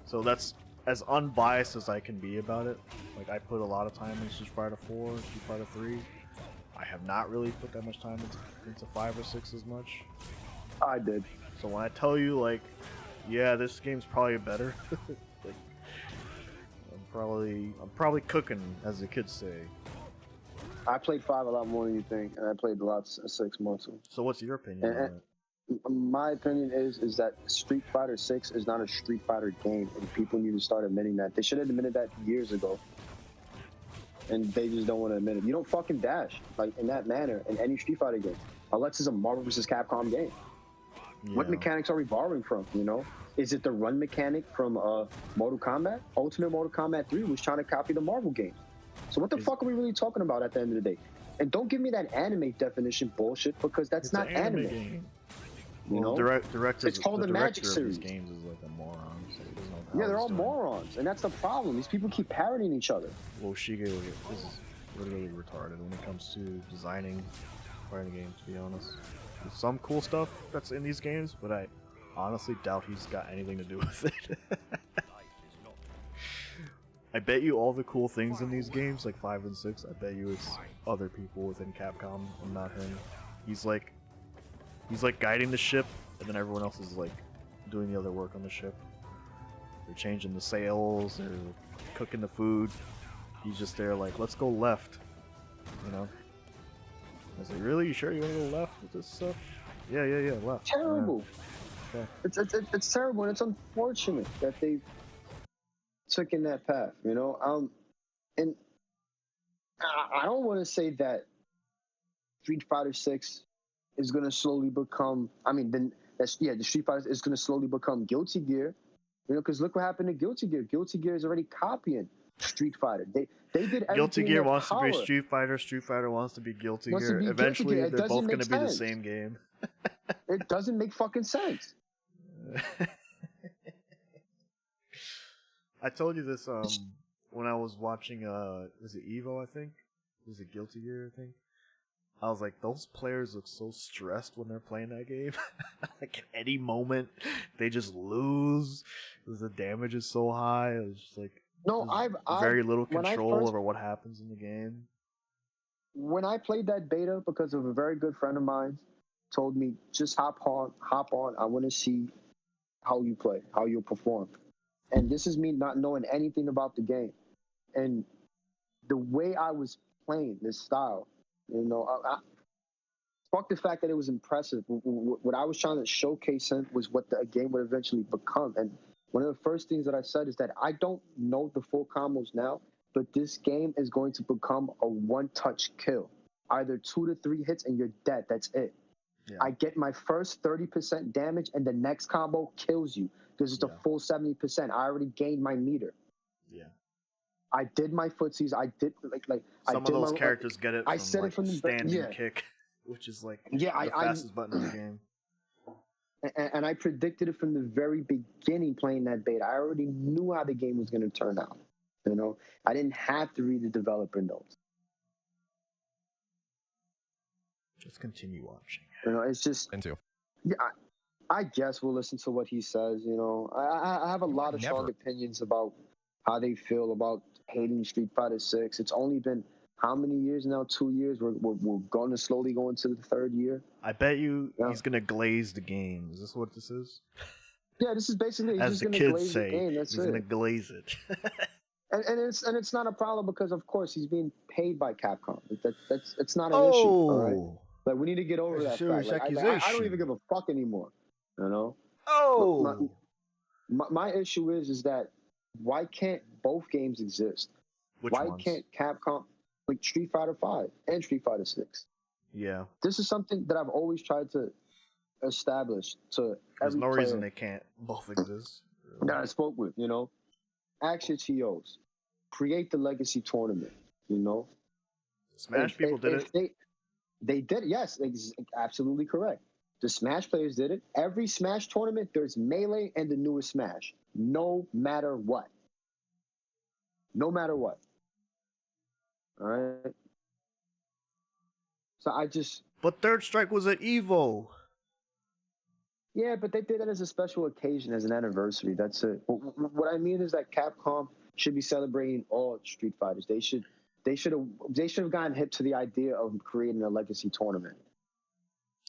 so that's as unbiased as I can be about it. Like, I put a lot of time into Street Fighter 4, Street Fighter 3. I have not really put that much time into 5 or 6 as much. I did. So when I tell you, like, yeah, this game's probably better, like, I'm probably cooking, as the kids say. I played 5 a lot more than you think, and I played a lot 6 more too. So what's your opinion on it? My opinion is that Street Fighter 6 is not a Street Fighter game, and people need to start admitting that. They should have admitted that years ago, and they just don't want to admit it. You don't fucking dash like in that manner in any Street Fighter game, unless it's a Marvel vs. Capcom game. Yeah. What mechanics are we borrowing from? Is it the run mechanic from Mortal Kombat? Ultimate Mortal Kombat 3 was trying to copy the Marvel game. So what the fuck are we really talking about at the end of the day? And don't give me that anime definition bullshit, because that's not anime. Game. Directors, it's called the Magic Series. These games is like a moron. So yeah, they're all morons, and that's the problem. These people keep parodying each other. Well, Shige is literally retarded when it comes to designing fighting games, to be honest. There's some cool stuff that's in these games, but I honestly doubt he's got anything to do with it. I bet you all the cool things in these games, like 5 and 6, I bet you it's other people within Capcom and not him. He's like guiding the ship, and then everyone else is like doing the other work on the ship. They're changing the sails, they're cooking the food. He's just there like, let's go left. I was like, really? You sure you want to go left with this stuff? Yeah, left. Terrible. Okay. It's terrible, and it's unfortunate that they took in that path, and I don't want to say that Street Fighter 6 is going to slowly become, the Street Fighter is going to slowly become Guilty Gear, because look what happened to Guilty Gear. Guilty Gear is already copying Street Fighter. They did everything. Guilty Gear wants to be Street Fighter. Street Fighter wants to be Guilty Gear. Eventually, they're both going to be the same game. It doesn't make fucking sense. I told you this when I was watching was it Evo, I think? Was it Guilty Gear, I think? I was like, those players look so stressed when they're playing that game. Like, at any moment, they just lose because the damage is so high. It was just like, very little control over what happens in the game. when I played that beta, because of a very good friend of mine, told me just hop on. I want to see how you play, how you'll perform. And this is me not knowing anything about the game, and the way I was playing this style, fuck the fact that it was impressive. What I was trying to showcase was what the game would eventually become. And one of the first things that I said is that I don't know the full combos now, but this game is going to become a one-touch kill. Either 2 to 3 hits and you're dead. That's it. Yeah. I get my first 30% damage and the next combo kills you because it's a full 70%. I already gained my meter. Yeah. I did my footsies. I did like some of those characters get it. I said it from the standing kick, which is like the fastest button in the game. And I predicted it from the very beginning playing that beta. I already knew how the game was going to turn out. I didn't have to read the developer notes. Just continue watching. It's just into. Yeah, I guess we'll listen to what he says. I have a lot of strong opinions about how they feel about hating Street Fighter 6. It's only been how many years now? 2 years. We're going to slowly go into the third year. I bet you he's going to glaze the game. Is this what this is? Yeah, this is basically as he's the gonna kids glaze say. The game. That's he's going to glaze it. and it's not a problem because of course he's being paid by Capcom. It's not an issue. All right? Like we need to get over that fact. Like, I don't even give a fuck anymore. Oh. My issue is that why can't both games exist? Why can't Capcom like Street Fighter 5 and Street Fighter 6? Yeah. This is something that I've always tried to establish to There's every no player reason they can't both exist. that I spoke with, Ask your TOs. Create the legacy tournament, Smash people did it. They did it, yes, absolutely correct. The Smash players did it. Every Smash tournament, there's Melee and the newest Smash. No matter what. No matter what. All right? So I just... But Third Strike was at EVO. Yeah, but they did it as a special occasion, as an anniversary. That's it. What I mean is that Capcom should be celebrating all Street Fighters. They should have gotten hip to the idea of creating a legacy tournament.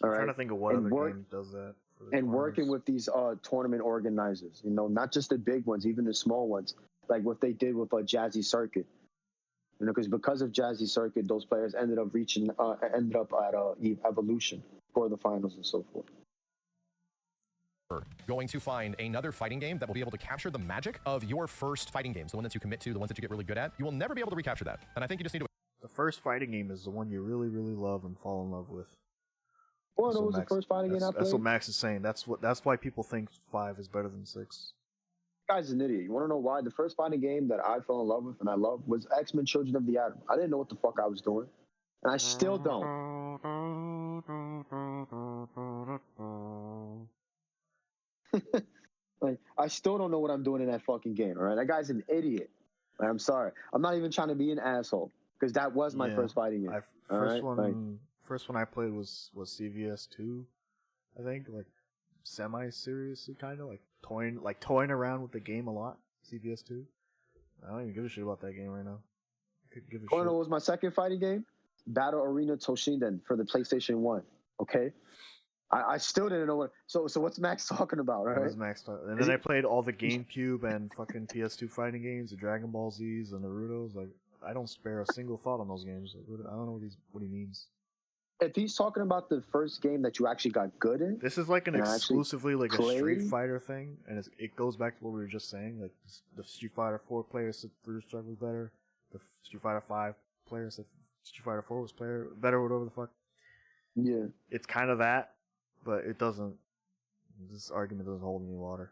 All right? I'm trying to think of what other game does that. And working with these tournament organizers, not just the big ones, even the small ones, like what they did with Jazzy Circuit. Because of Jazzy Circuit, those players ended up at Evolution for the finals and so forth. Going to find another fighting game that will be able to capture the magic of your first fighting games, the one that you commit to, the ones that you get really good at. You will never be able to recapture that. And I think you just need to... The first fighting game is the one you really, really love and fall in love with. Well, it was the first fighting game I played. That's what Max is saying. That's why people think 5 is better than 6. This guy's an idiot. You want to know why? The first fighting game that I fell in love with and I loved was X-Men Children of the Atom. I didn't know what the fuck I was doing. And I still don't. Like, I still don't know what I'm doing in that fucking game, all right? That guy's an idiot. Like, I'm sorry. I'm not even trying to be an asshole, because that was my first fighting game. First one I played was CVS 2, I think, like semi-seriously, kind of like toying around with the game a lot. CVS 2. I don't even give a shit about that game right now. I could give a shit. You know what was my second fighting game? Battle Arena Toshinden for the PlayStation 1. Okay. I still didn't know what. So what's Max talking about, right? What was Max talking? And then I played all the GameCube and fucking PS2 fighting games, the Dragon Ball Z's and Naruto's. Like, I don't spare a single thought on those games. I don't know what he means. If he's talking about the first game that you actually got good in, this is like an exclusively like a Street Fighter thing, and it goes back to what we were just saying. Like the Street Fighter 4 player said Third Strike was better. The Street Fighter 5 player said Street Fighter 4 was better, whatever the fuck. Yeah, it's kind of that. But it doesn't. This argument doesn't hold any water.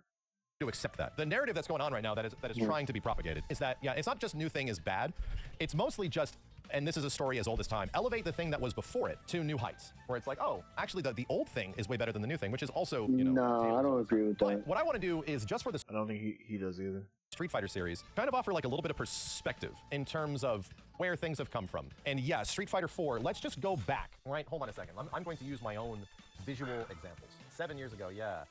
To accept that. The narrative that's going on right now that is trying to be propagated is that, it's not just new thing is bad. It's mostly just, and this is a story as old as time, elevate the thing that was before it to new heights. Where it's like, oh, actually the old thing is way better than the new thing, which is also, No, I don't agree with that. But what I want to do is just for this... I don't think he does either. Street Fighter series, kind of offer like a little bit of perspective in terms of where things have come from. And yeah, Street Fighter 4, let's just go back, right? Hold on a second. I'm going to use my own visual examples. 7 years ago, yeah.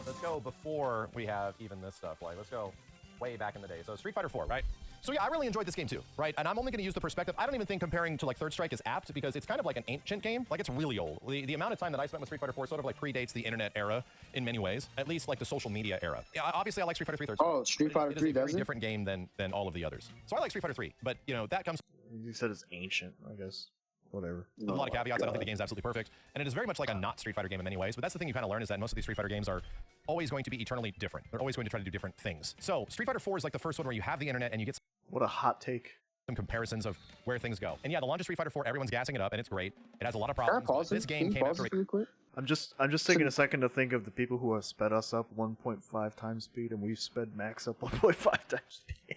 Let's go before we have even this stuff. Like, let's go way back in the day. So Street Fighter 4, right? So yeah, I really enjoyed this game too, right? And I'm only going to use the perspective. I don't even think comparing to like Third Strike is apt because it's kind of like an ancient game. Like it's really old. The amount of time that I spent with Street Fighter 4 sort of like predates the internet era in many ways, at least like the social media era. Yeah, obviously I like Street Fighter 3 Third Strike. Oh, Street Fighter 3 does a very different game than all of the others. So I like Street Fighter 3, but you know that comes. You said it's ancient, I guess. Whatever. With a lot of caveats. I don't think the game's absolutely perfect, and it is very much like a not Street Fighter game in many ways. But that's the thing you kind of learn is that most of these Street Fighter games are always going to be eternally different. They're always going to try to do different things. So Street Fighter 4 is like the first one where you have the internet and you get What a hot take. some comparisons of where things go. And yeah, the launch of Street Fighter 4, everyone's gassing it up, and it's great. It has a lot of problems. But this game came after. I'm just taking a second to think of the people who have sped us up 1.5 times speed, and we've sped Max up 1.5 times speed.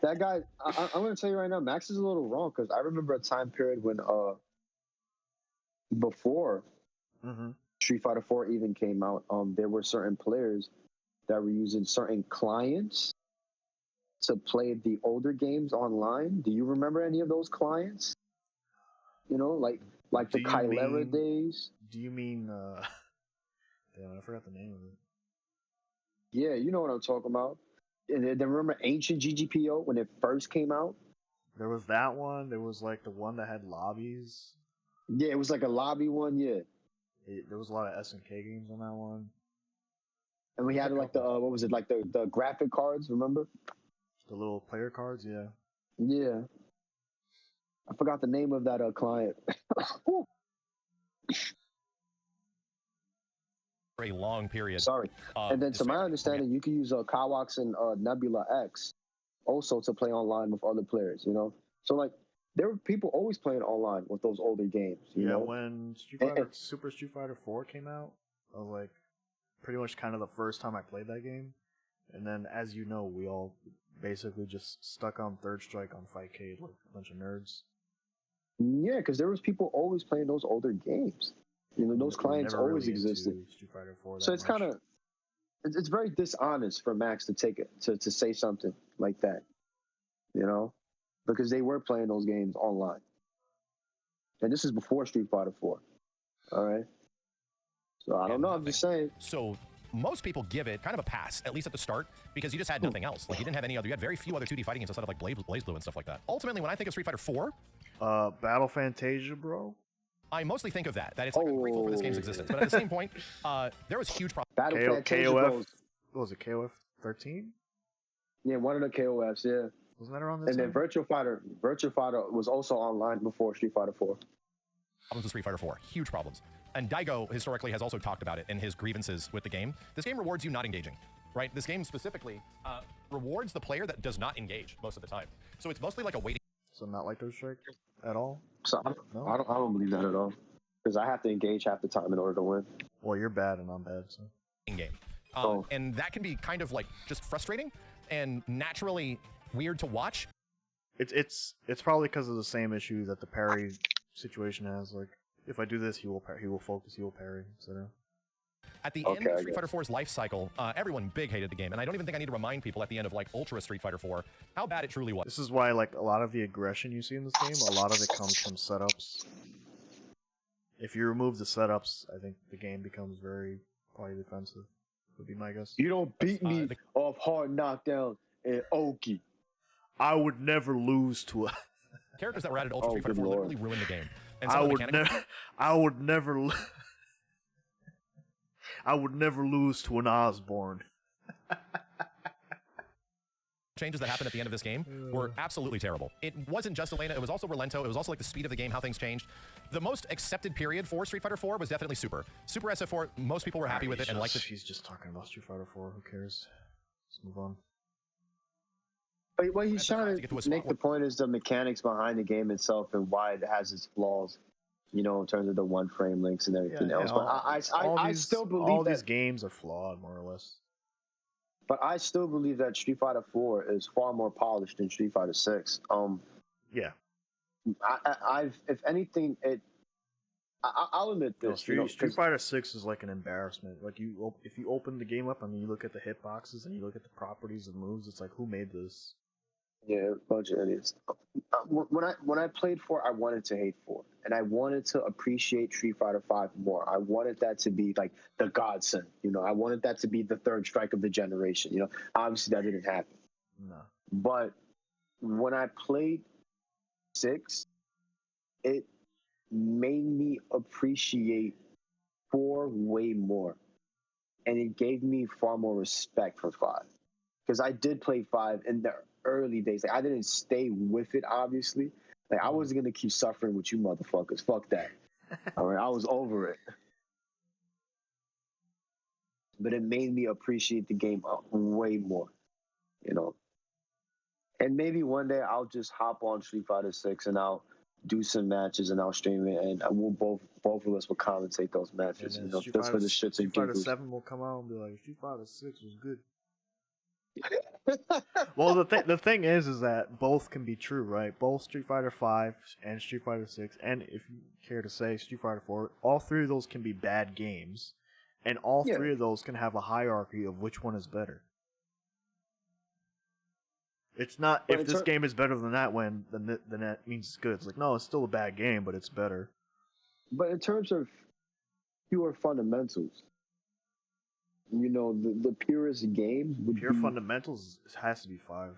That guy, I'm going to tell you right now, Max is a little wrong because I remember a time period when before Street Fighter 4 even came out, there were certain players that were using certain clients to play the older games online. Do you remember any of those clients? You know, like the Kylera days. Do you mean? Damn, I forgot the name of it. Yeah, you know what I'm talking about. And then remember Ancient GGPO when it first came out? There was that one. There was like the one that had lobbies. Yeah, it was like a lobby one. Yeah. There was a lot of SNK games on that one. And we had like the what was it, like the graphic cards? Remember? The little player cards. Yeah. Yeah. I forgot the name of that client. For a long period. Sorry. And then to my understanding, you can use Kawax and Nebula X also to play online with other players, you know? So like there were people always playing online with those older games, you know? When Super Street Fighter 4 came out, I was like pretty much kind of the first time I played that game. And then as you know, we all basically just stuck on Third Strike on Fightcade like a bunch of nerds. Yeah, because there was people always playing those older games. You know, those clients always existed. So it's kind of, it's very dishonest for Max to take it, to say something like that, you know, because they were playing those games online. And this is before Street Fighter 4. All right. So I don't know. I'm just saying. So most people give it kind of a pass, at least at the start, because you just had nothing else. Like you didn't have any other, you had very few other 2D fighting games outside of like BlazBlue and stuff like that. Ultimately, when I think of Street Fighter 4, Battle Fantasia, bro. I mostly think of that it's like I'm grateful for this game's existence. But at the same point, there was huge problems. Battle Fantasia, KOF, what was it, KOF 13? Yeah, one of the KOFs, yeah. Wasn't that around this And time? then Virtua Fighter was also online before Street Fighter 4. Problems with Street Fighter 4, huge problems. And Daigo historically has also talked about it in his grievances with the game. This game rewards you not engaging, right? This game specifically rewards the player that does not engage most of the time. So it's mostly like a waiting. So not like Third Strike at all? So I don't believe that at all. Because I have to engage half the time in order to win. Well, you're bad and I'm bad, so. Game. And that can be kind of like just frustrating and naturally weird to watch. It's probably because of the same issue that the parry situation has. Like, if I do this, he will focus, he will parry, etc. At the end of Street Fighter 4's life cycle, everyone big hated the game, and I don't even think I need to remind people at the end of like Ultra Street Fighter 4 how bad it truly was. This is why like a lot of the aggression you see in this game, a lot of it comes from setups. If you remove the setups, I think the game becomes very probably defensive. Would be my guess. You don't beat me off hard knockdown and Oki. I would never lose to a characters that were added Ultra Street Fighter 4 literally ruined the game. And I would never lose to an Osborne. Changes that happened at the end of this game were absolutely terrible. It wasn't just Elena, it was also Relento, it was also like the speed of the game, how things changed. The most accepted period for Street Fighter 4 was definitely Super. Super SF4, most people were happy with it and liked it. He's just talking about Street Fighter 4, who cares? Let's move on. But what he's trying to make the point is the mechanics behind the game itself and why it has its flaws, you know, in terms of the one frame links and everything else. But I still believe all these games are flawed, more or less. But I still believe that Street Fighter 4 is far more polished than Street Fighter 6. Yeah. If anything, I'll admit this. Street Fighter 6 is like an embarrassment. Like if you open the game up and you look at the hitboxes and you look at the properties of moves, it's like, who made this? Yeah, a bunch of idiots. When I played 4, I wanted to hate 4, and I wanted to appreciate Street Fighter 5 more. I wanted that to be like the godsend, you know. I wanted that to be the third strike of the generation, you know. Obviously, that didn't happen. No. But when I played 6, it made me appreciate 4 way more. And it gave me far more respect for 5. Because I did play 5 in the early days. Like, I didn't stay with it, obviously. Like, I wasn't going to keep suffering with you motherfuckers. Fuck that. All right, I was over it. But it made me appreciate the game way more, you know. And maybe one day I'll just hop on Street Fighter 6 and I'll do some matches and I'll stream it, and we'll both of us will commentate those matches, you know, just for the shits and giggles. Street Fighter 7 will come out and be like, Street Fighter 6 was good. Well, the thing is that both can be true, right? Both Street Fighter 5 and Street Fighter 6, and if you care to say Street Fighter 4, all 3 of those can be bad games, and all 3 of those can have a hierarchy of which one is better. It's not if this game is better than that one, then that means it's good. It's like, no, it's still a bad game, but it's better. But in terms of pure fundamentals, you know, the purest games would pure fundamentals has to be 5.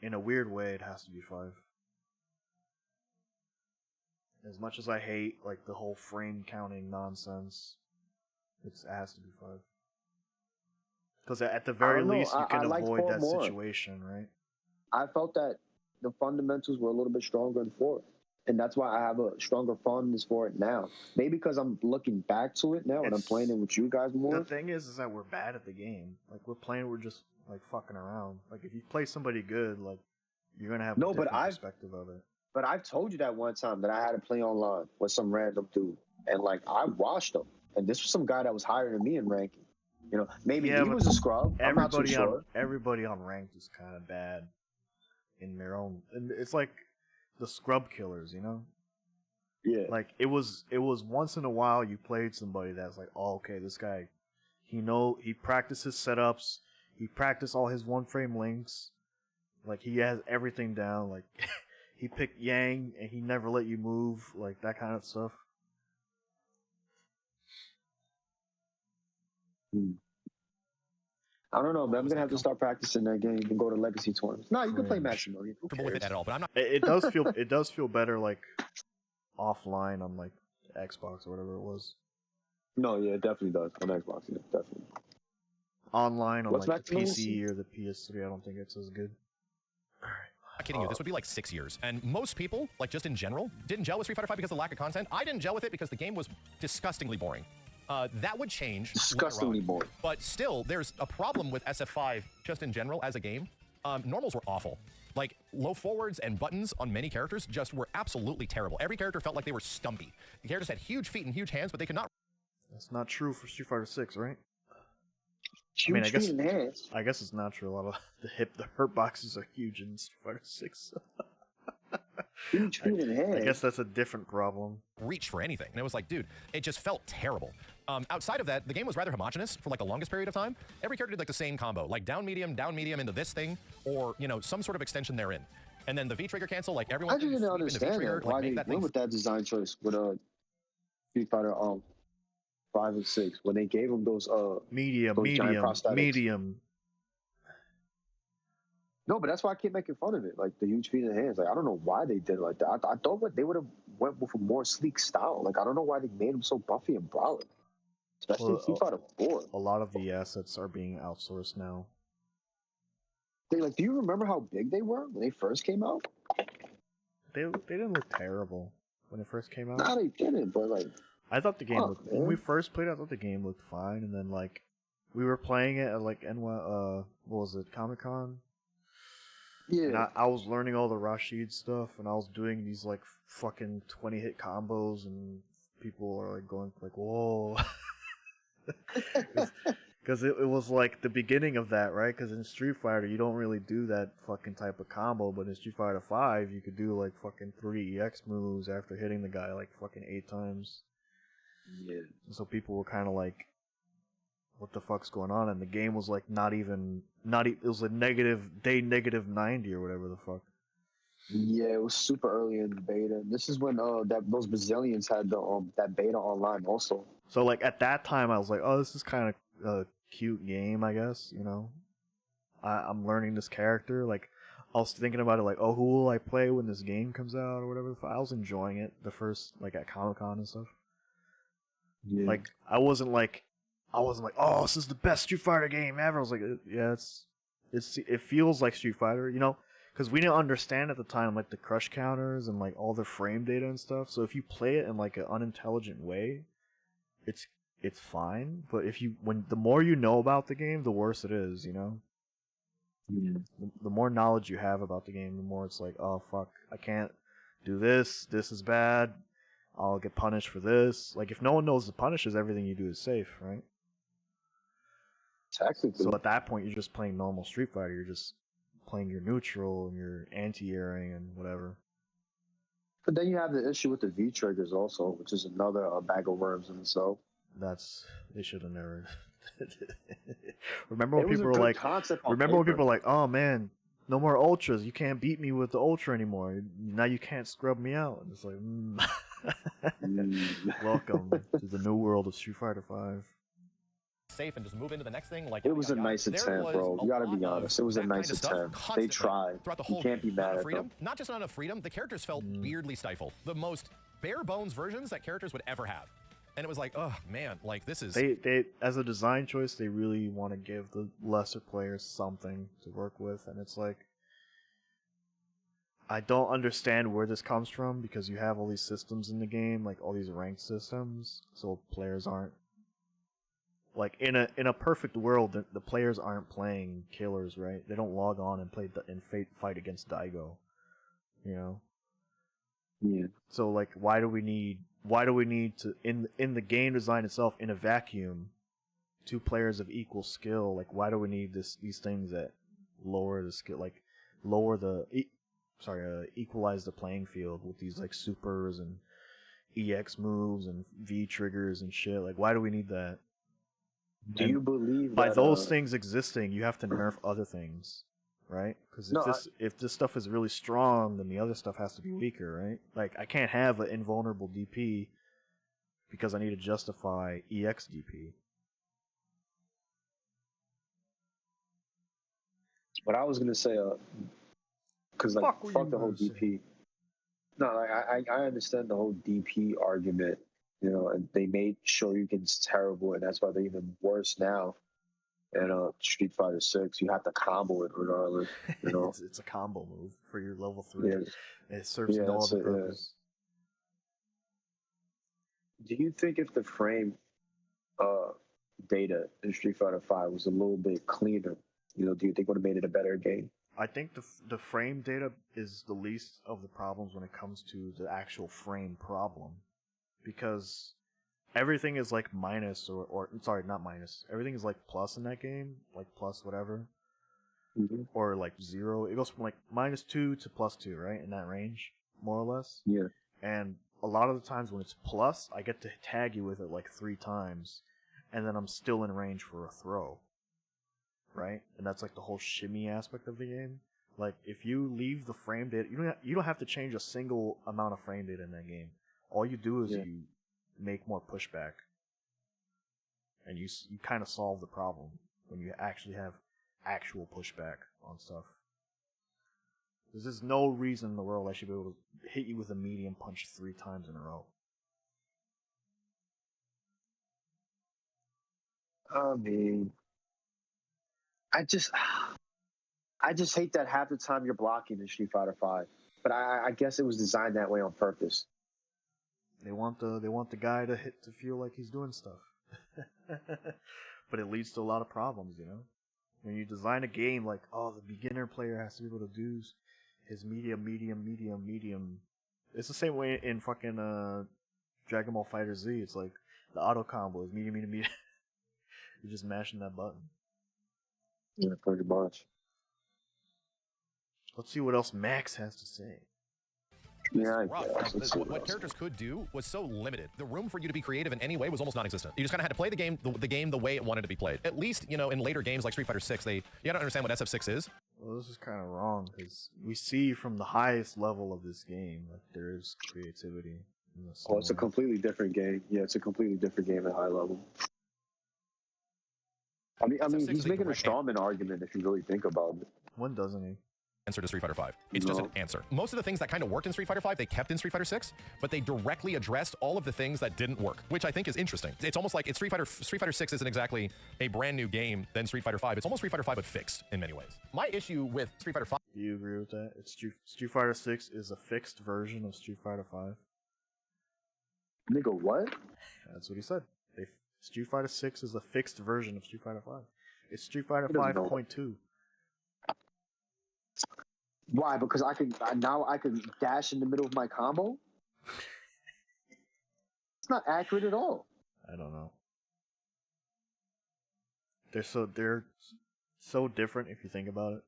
In a weird way, it has to be 5. As much as I hate like the whole frame counting nonsense, it has to be 5. Because at the very least, you can avoid that situation, right? I felt that the fundamentals were a little bit stronger in 4. And that's why I have a stronger fondness for it now. Maybe because I'm looking back to it now and I'm playing it with you guys more. The thing is that we're bad at the game. Like, we're just, like, fucking around. Like, if you play somebody good, like, you're going to have a different perspective of it. But I've told you that one time that I had to play online with some random dude. And, like, I watched him. And this was some guy that was higher than me in ranking. You know, maybe he was a scrub. I'm not too sure. Everybody on ranked is kind of bad in their own. And it's like the scrub killers, you know? Yeah. Like, it was once in a while you played somebody that's like, oh, okay, this guy, he practices setups, he practiced all his one frame links, like, he has everything down, like, he picked Yang and he never let you move, like, that kind of stuff. I don't know, but I'm gonna have to start practicing that game and go to Legacy tournaments. No, you can play Maximilian. With it at all, but I'm not. It does feel better like offline on like Xbox or whatever it was. No, yeah, it definitely does on Xbox. Yeah, definitely. Online on like the PC or the PS3, I don't think it's as good. I'm not kidding you. This would be like 6 years. And most people, like just in general, didn't gel with Street Fighter 5 because of the lack of content. I didn't gel with it because the game was disgustingly boring. That would change. Disgustingly boring. But still, there's a problem with SF5 just in general as a game. Normals were awful. Like, low forwards and buttons on many characters just were absolutely terrible. Every character felt like they were stumpy. The characters had huge feet and huge hands, but they could not... That's not true for Street Fighter 6, right? Huge feet and hands. I guess it's not true. A lot of the hurt boxes are huge in Street Fighter 6. Huge feet and hands. I guess that's a different problem. Reach for anything. And it was like, dude, it just felt terrible. Outside of that, the game was rather homogenous for like the longest period of time. Every character did like the same combo, like down medium into this thing, or, you know, some sort of extension therein. And then the V-trigger cancel, like everyone... I just didn't understand that. Why they went with that design choice with Street Fighter 5 and 6 when they gave them those medium. No, but that's why I keep making fun of it, like the huge feet and hands. Like, I don't know why they did it like that. I thought they would have went with a more sleek style. Like, I don't know why they made them so buffy and brolic, especially Street Fighter 4. A lot of the assets are being outsourced now. Do you remember how big they were when they first came out? They didn't look terrible when it first came out. No, they didn't. But like, I thought the game looked. When we first played, I thought the game looked fine, and then like we were playing it at like what was it, Comic-Con? Yeah. And I was learning all the Rashid stuff, and I was doing these like fucking 20-hit combos, and people are like going like, "Whoa," because it was like the beginning of that, right? Because in Street Fighter, you don't really do that fucking type of combo, but in Street Fighter 5, you could do like fucking 3 EX moves after hitting the guy like fucking 8 times. Yeah. And so people were kind of like, what the fuck's going on? And the game was like it was like -90 or whatever the fuck. Yeah, it was super early in the beta. This is when those Brazilians had that beta online also. So like at that time I was like, oh, this is kind of a cute game, I guess, you know. I'm learning this character. Like, I was thinking about it, like, oh, who will I play when this game comes out or whatever. I was enjoying it the first, like, at Comic-Con and stuff. Yeah. Like, I wasn't like, oh, this is the best Street Fighter game ever. I was like, yeah, it feels like Street Fighter, you know, because we didn't understand at the time, like, the crush counters and, like, all the frame data and stuff. So if you play it in, like, an unintelligent way, it's fine. But the more you know about the game, the worse it is, you know? Yeah. The more knowledge you have about the game, the more it's like, oh, fuck, I can't do this. This is bad. I'll get punished for this. Like, if no one knows the punishes, everything you do is safe, right? Technically. So at that point, you're just playing normal Street Fighter. You're just playing your neutral and your anti-airing and whatever. But then you have the issue with the V triggers also, which is another bag of worms in itself. They should have never. Remember when people were like, oh man, no more ultras. You can't beat me with the ultra anymore. Now you can't scrub me out. And it's like, welcome to the new world of Street Fighter V. Safe and just move into the next thing. Like, it was a nice attempt, bro. You gotta be honest. It was a nice attempt. They tried. You can't be mad at them. Not just not enough freedom, the characters felt weirdly stifled. The most bare bones versions that characters would ever have. And it was like, oh man, like this is. They as a design choice, they really want to give the lesser players something to work with, and it's like, I don't understand where this comes from, because you have all these systems in the game, like all these ranked systems, so players aren't. Like, in a perfect world, the players aren't playing killers, right? They don't log on and fight against Daigo, you know? Yeah. So, like, why do we need to, in the game design itself, in a vacuum, 2 players of equal skill? Like, why do we need these things that lower the skill, like, equalize the playing field with these, like, supers and EX moves and V triggers and shit? Like, why do we need that? Do you believe by those things existing, you have to nerf other things, right? Because if this stuff is really strong, then the other stuff has to be weaker, right? Like, I can't have an invulnerable DP because I need to justify EX DP. What I was gonna say, because like fuck the whole DP. No, I understand the whole DP argument. You know, and they made Shoryuken's terrible, and that's why they're even worse now. And Street Fighter 6, you have to combo it regardless. You know, it's a combo move for your level 3. Yeah. It serves no other purpose. Do you think if the frame data in Street Fighter 5 was a little bit cleaner, you know, do you think it would have made it a better game? I think the frame data is the least of the problems when it comes to the actual frame problem. Because everything is like minus or sorry, not minus. Everything is like plus in that game, like plus whatever, or like 0. It goes from like -2 to +2, right? In that range, more or less. Yeah. And a lot of the times when it's plus, I get to tag you with it like 3 times, and then I'm still in range for a throw, right? And that's like the whole shimmy aspect of the game. Like, if you leave the frame data, you don't have to change a single amount of frame data in that game. All you do is you make more pushback, and you kind of solve the problem when you actually have actual pushback on stuff. There's no reason in the world I should be able to hit you with a medium punch 3 times in a row. I mean, I just hate that half the time you're blocking in Street Fighter 5. But I guess it was designed that way on purpose. They want the guy to feel like he's doing stuff. But it leads to a lot of problems, you know? When you design a game like, oh, the beginner player has to be able to do his medium. It's the same way in fucking Dragon Ball Fighter Z. It's like the auto combo is medium. You're just mashing that button. Yeah, pretty much. Let's see what else Max has to say. Yeah, what characters could do was so limited. The room for you to be creative in any way was almost non-existent. You just kind of had to play the game the way it wanted to be played. At least, you know, in later games like Street Fighter 6, you gotta understand what SF6 is. Well, this is kind of wrong, because we see from the highest level of this game that there is creativity. Oh, it's a completely different game. Yeah, it's a completely different game at high level. I mean, he's making a strawman argument if you really think about it. When doesn't he? Answer to Street Fighter V. It's just an answer. Most of the things that kind of worked in Street Fighter V, they kept in Street Fighter 6, but they directly addressed all of the things that didn't work, which I think is interesting. It's almost like Street Fighter 6 isn't exactly a brand new game than Street Fighter V. It's almost Street Fighter V, but fixed in many ways. My issue with Street Fighter V... Do you agree with that? Street Fighter 6 is a fixed version of Street Fighter 5. Nigga, what? That's what he said. Street Fighter 6 is a fixed version of Street Fighter 5. It's Street Fighter 5.2. Why? Because I can dash in the middle of my combo? It's not accurate at all. I don't know. They're so different if you think about it.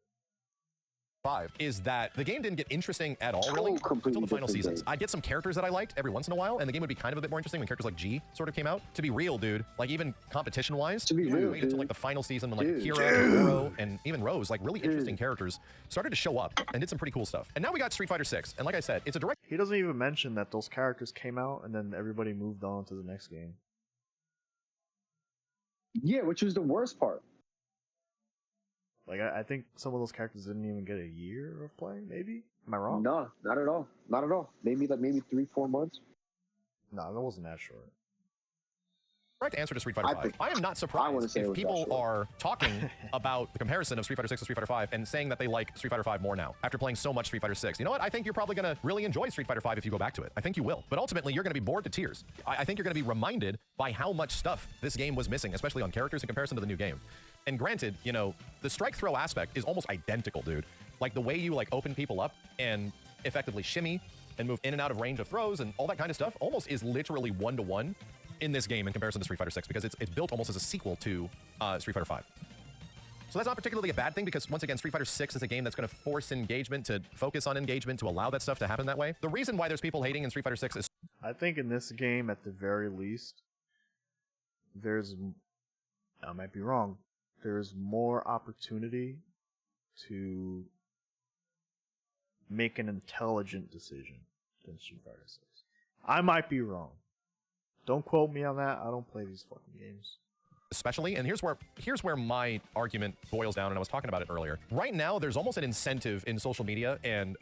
Is that the game didn't get interesting at all, really, until the final seasons. I'd get some characters that I liked every once in a while, and the game would be kind of a bit more interesting when characters like G sort of came out. To be real, dude, like even competition-wise, to be real, wait until like the final season when like Kira, Goro, and even Rose, like really interesting characters, started to show up and did some pretty cool stuff. And now we got Street Fighter 6, and like I said, it's a direct... He doesn't even mention that those characters came out and then everybody moved on to the next game. Yeah, which was the worst part. Like, I think some of those characters didn't even get a year of play, maybe? Am I wrong? No, not at all. Not at all. Maybe 3-4 months. No, that wasn't that short. Correct answer to Street Fighter V. I am not surprised if people are talking about the comparison of Street Fighter 6 and Street Fighter V and saying that they like Street Fighter V more now after playing so much Street Fighter 6. You know what? I think you're probably going to really enjoy Street Fighter V if you go back to it. I think you will. But ultimately, you're going to be bored to tears. I think you're going to be reminded by how much stuff this game was missing, especially on characters in comparison to the new game. And granted, you know, the strike throw aspect is almost identical, dude. Like the way you like open people up and effectively shimmy and move in and out of range of throws and all that kind of stuff almost is literally one-to-one in this game in comparison to Street Fighter 6 because it's built almost as a sequel to Street Fighter 5. So that's not particularly a bad thing because, once again, Street Fighter 6 is a game that's going to force engagement, to focus on engagement, to allow that stuff to happen that way. The reason why there's people hating in Street Fighter 6 is... I think in this game, at the very least, I might be wrong, there's more opportunity to make an intelligent decision than Street Fighter 6. I might be wrong. Don't quote me on that. I don't play these fucking games. Especially, and here's where my argument boils down, and I was talking about it earlier. Right now, there's almost an incentive in social media and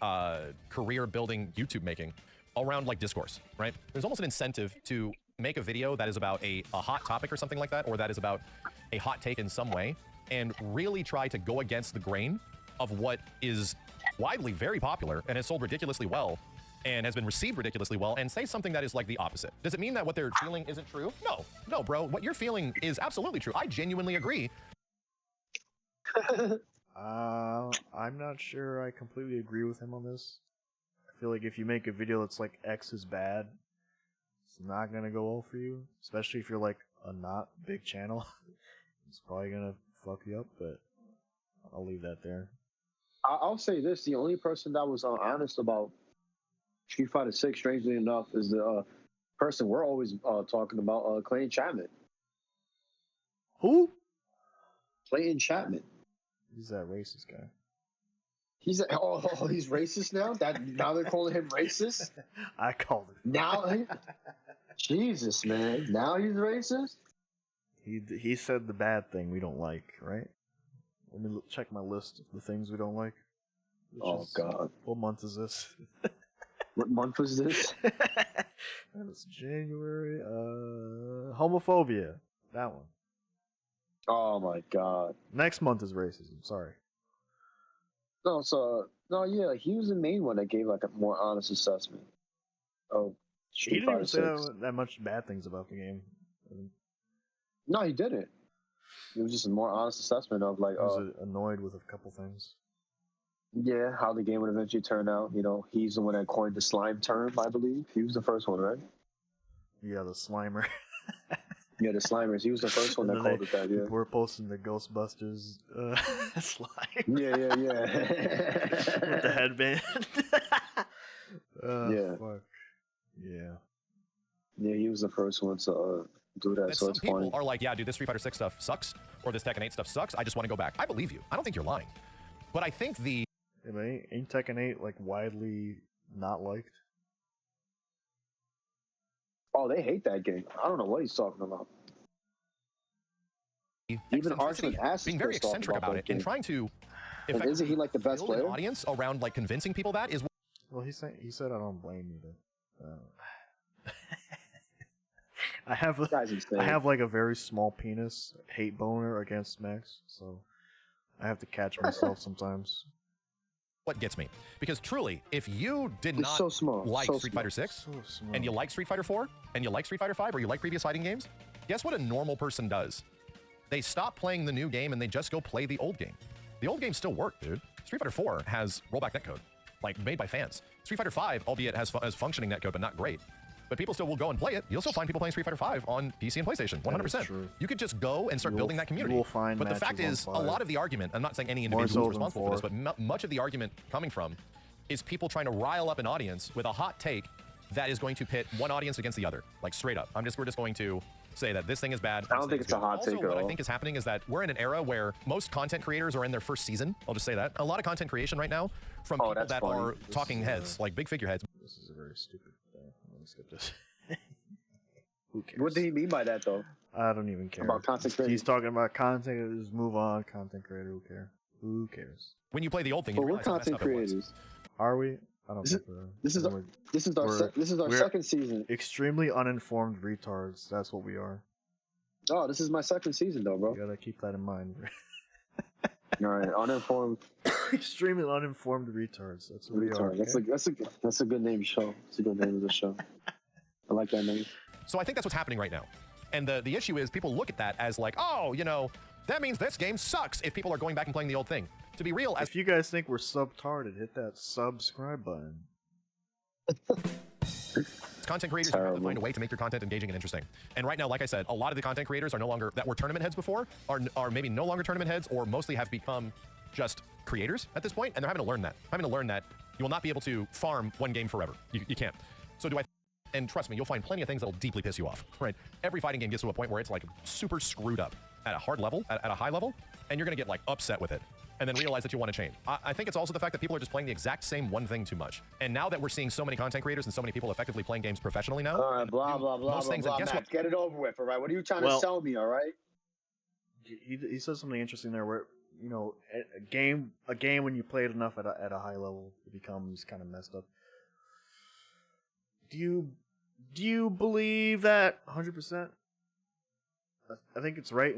career building YouTube making around like discourse, right? There's almost an incentive to make a video that is about a hot topic or something like that, or that is about a hot take in some way, and really try to go against the grain of what is widely very popular and has sold ridiculously well and has been received ridiculously well, and say something that is like the opposite. Does it mean that what they're feeling isn't true? No, bro. What you're feeling is absolutely true. I genuinely agree. I'm not sure I completely agree with him on this. I feel like if you make a video that's like X is bad, it's not gonna go well for you, especially if you're like a not big channel. It's probably gonna fuck you up, but I'll leave that there. I'll say this: the only person that was honest about Street Fighter 6, strangely enough, is the person we're always talking about, Clayton Chapman. Who? Clayton Chapman. He's that racist guy. He's racist now? Now they're calling him racist? I called him. Now, Jesus, man. Now he's racist? He said the bad thing we don't like, right? Let me check my list of the things we don't like. God. What month is this? What month was this? It's January. Homophobia. That one. Oh my God. Next month is racism. Sorry. Yeah, he was the main one that gave like a more honest assessment. Oh, he didn't even say that much bad things about the game. No, he didn't. It was just a more honest assessment of like. I was annoyed with a couple things. Yeah, how the game would eventually turn out. You know, he's the one that coined the slime term, I believe. He was the first one, right? Yeah, the Slimer. Yeah, the Slimers. He was the first one that called it that, yeah. We're posting the Ghostbusters slime. Yeah. With the headband. Yeah. Fuck. Yeah. Yeah, he was the first one to do that, so it's funny. Some people are like, yeah, dude, this Street Fighter 6 stuff sucks, or this Tekken 8 stuff sucks. I just want to go back. I believe you. I don't think you're lying. But I think Yeah, but ain't Tekken 8 like widely not liked? Oh, they hate that game. I don't know what he's talking about. Even Arslan Ass being very eccentric about it and trying to. And isn't he like the best player? An audience around like convincing people that is. Well, he said I don't blame you. I have like a very small penis, hate boner against Max, so I have to catch myself sometimes. What gets me, because truly, if you did not like Street Fighter 6 and you like Street Fighter 4 and you like Street Fighter 5 or you like previous fighting games, guess what a normal person does? They stop playing the new game and they just go play the old game. The old games still work, dude. Street Fighter 4 has rollback netcode, like made by fans. Street Fighter 5, albeit has functioning netcode, but not great. But people still will go and play it. You'll still find people playing Street Fighter 5 on PC and PlayStation, 100%. You could just go and start building that community. But the fact is, a lot of the argument, I'm not saying any individual is responsible for this, but much of the argument coming from is people trying to rile up an audience with a hot take that is going to pit one audience against the other, like straight up. We're just going to say that this thing is bad. I don't think it's a hot take at all. What I think is happening is that we're in an era where most content creators are in their first season. I'll just say that. A lot of content creation right now from people that are talking heads, like big figureheads. This is a very stupid thing. Let me skip this. Who cares? What did he mean by that, though? I don't even care. About content creator. He's talking about content. Just move on. Content creator. Who cares? Who cares? When you play the old thing, you realize how messed up it was. Are we? I don't think this is our second season. Extremely uninformed retards. That's what we are. Oh, this is my second season, though, bro. You gotta keep that in mind. All right, uninformed. Extremely uninformed retards. That's what we are. Okay? That's a good name show. It's a good name of the show. I like that name. So I think that's what's happening right now. And the issue is people look at that as like, oh, that means this game sucks if people are going back and playing the old thing. To be real, if you guys think we're subtarded, hit that subscribe button. Content creators have to find a way to make their content engaging and interesting. And right now, like I said, a lot of the content creators are no longer, that were tournament heads before, are maybe no longer tournament heads, or mostly have become just creators at this point, and they're having to learn that. You will not be able to farm one game forever. You can't. So and trust me, you'll find plenty of things that will deeply piss you off, right? Every fighting game gets to a point where it's like super screwed up at a hard level, at a high level, and you're gonna get like upset with it and then realize that you want to change. I think it's also the fact that people are just playing the exact same one thing too much. And now that we're seeing so many content creators and so many people effectively playing games professionally now, all right, blah, blah, blah, most things, blah, guess what? Get it over with, all right? What are you trying to sell me, all right? He says something interesting there where, a game when you play it enough at a high level, it becomes kind of messed up. Do you believe that 100%? I think it's right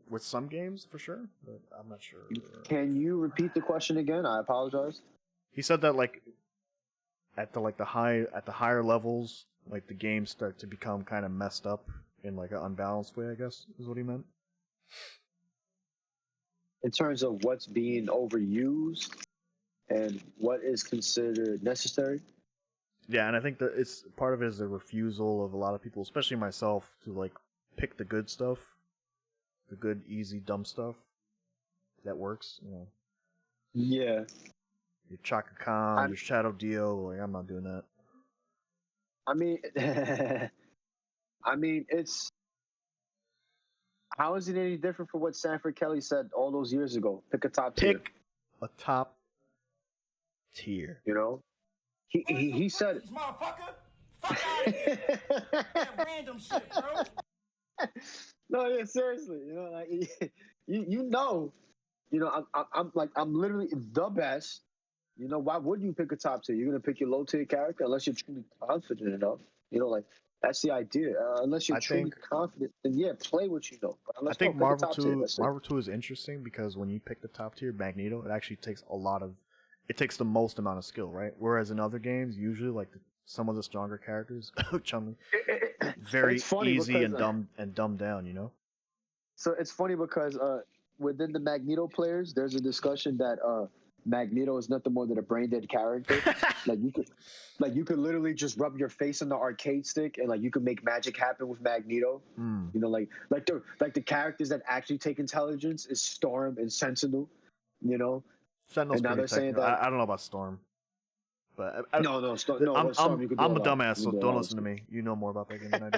with some games for sure, but I'm not sure. Can you repeat the question again? I apologize. He said that like at the higher levels, like the games start to become kind of messed up in like an unbalanced way, I guess is what he meant. In terms of what's being overused and what is considered necessary. Yeah, and I think that it's part of it is the refusal of a lot of people, especially myself, to like pick the good stuff, the good, easy, dumb stuff that works. Yeah. Your Chaka Khan, your Shadow Dio, like I'm not doing that. I mean, it's. How is it any different from what Sanford Kelly said all those years ago? Pick a top tier. Pick a top tier. He said. Motherfucker, fuck out of here. That random shit, bro. No, yeah, seriously. I'm literally the best. Why would you pick a top tier? You're gonna pick your low tier character unless you're truly confident enough. That's the idea. Unless you're truly confident, then yeah, play what you know. But I think Marvel 2 is interesting because when you pick the top tier Magneto, it actually takes the most amount of skill, right? Whereas in other games, usually like some of the stronger characters, Chun-Li, very easy and dumbed down, So it's funny because within the Magneto players, there's a discussion that Magneto is nothing more than a brain dead character. you could literally just rub your face on the arcade stick and you could make magic happen with Magneto. The characters that actually take intelligence is Storm and Sentinel. Sentinel's and now they're saying that I don't know about Storm. But I'm Storm, I'm a dumbass, so don't listen to me. You know more about that game than I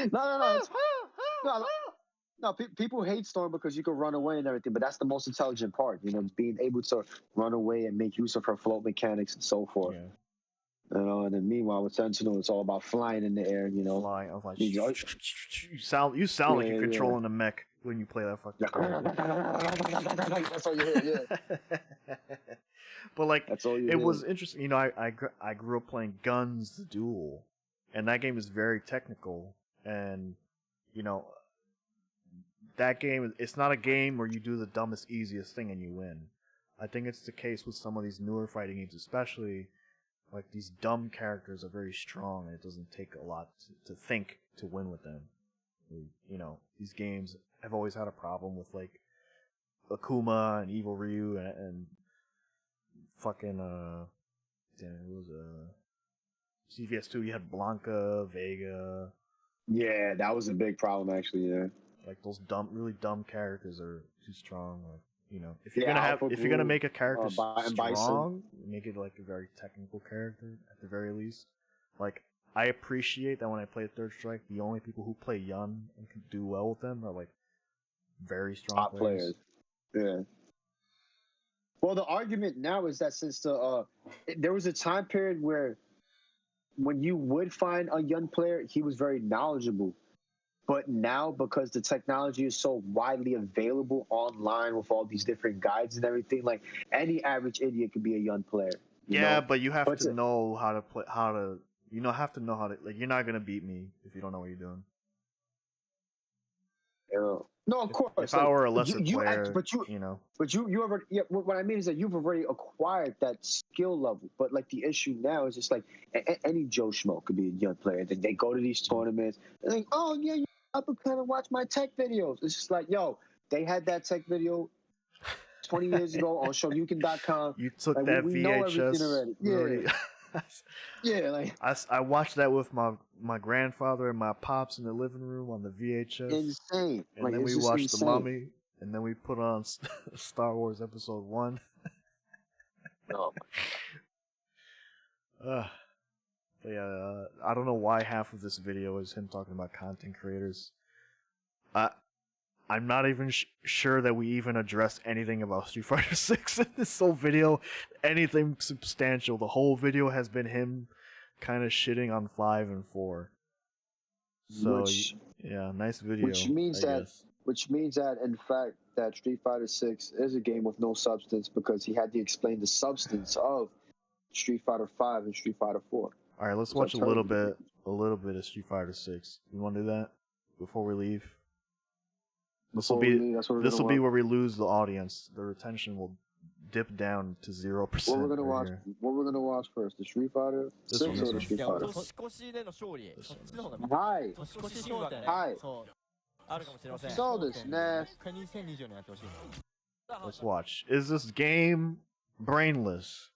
do. No, people hate Storm because you can run away and everything, but that's the most intelligent part, being able to run away and make use of her float mechanics and so forth. Yeah. And then meanwhile with Sentinel, it's all about flying in the air. Flying. I was like, you sound like you're controlling the mech when you play that fucking character. That's all you hear, yeah. But like, That's all you it hear. was interesting. You know, I grew up playing Guns the Duel, and that game is very technical. And you know, that game, it's not a game where you do the dumbest, easiest thing and you win. I think it's the case with some of these newer fighting games, especially. Like, these dumb characters are very strong, and it doesn't take a lot to think to win with them. You know, these games have always had a problem with, like, Akuma and Evil Ryu and fucking, it was, CVS2, you had Blanca, Vega. Yeah, that was a big problem, actually, yeah. Like, those really dumb characters are too strong, like. You know, if you're gonna make a character strong, make it like a very technical character at the very least. Like, I appreciate that when I play Third Strike, the only people who play Yun and can do well with them are like very strong top players. Yeah. Well, the argument now is that since there was a time period where when you would find a Yun player, he was very knowledgeable. But now, because the technology is so widely available online with all these different guides and everything, like, any average idiot could be a Yun player. Yeah, but you have to know how to play. Have to know how to. Like, you're not gonna beat me if you don't know what you're doing. No, of course. If I were a lesser player, you know. But you already. Yeah, what I mean is that you've already acquired that skill level. But like, the issue now is just like any Joe Schmo could be a Yun player. They go to these tournaments. They're like, oh yeah. Up and kind of watch my tech videos. It's just like, yo, they had that tech video 20 years ago on Shoryuken.com. You took like, that we VHS. Already. Yeah. Yeah, like, I watched that with my grandfather and my pops in the living room on the VHS. Insane. And then we watched The Mummy, and then we put on Star Wars Episode 1. Oh my. But yeah, I don't know why half of this video is him talking about content creators. I'm not even sure that we even addressed anything about Street Fighter 6 in this whole video. Anything substantial. The whole video has been him kind of shitting on 5 and 4. So, yeah, nice video. Which means that, in fact, that Street Fighter 6 is a game with no substance, because he had to explain the substance of Street Fighter 5 and Street Fighter 4. All right, let's watch a little bit of Street Fighter 6. You want to do that before we leave? This will be where we lose the audience. The retention will dip down to 0%. What we're gonna watch first? The Street Fighter 6 or the Street Fighter? Hi. So this Let's watch. Is this game brainless?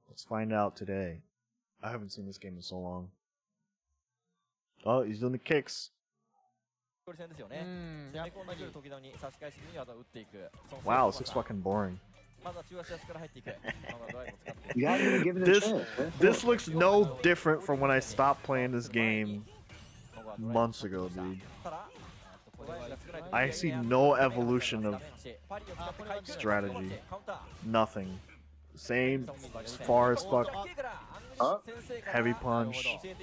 Let's find out today. I haven't seen this game in so long. Oh, he's doing the kicks. Wow, this looks fucking boring. You haven't even given it a chance. This looks no different from when I stopped playing this game months ago, dude. I see no evolution of strategy. Nothing. Same as far as fuck. Heavy punch. Same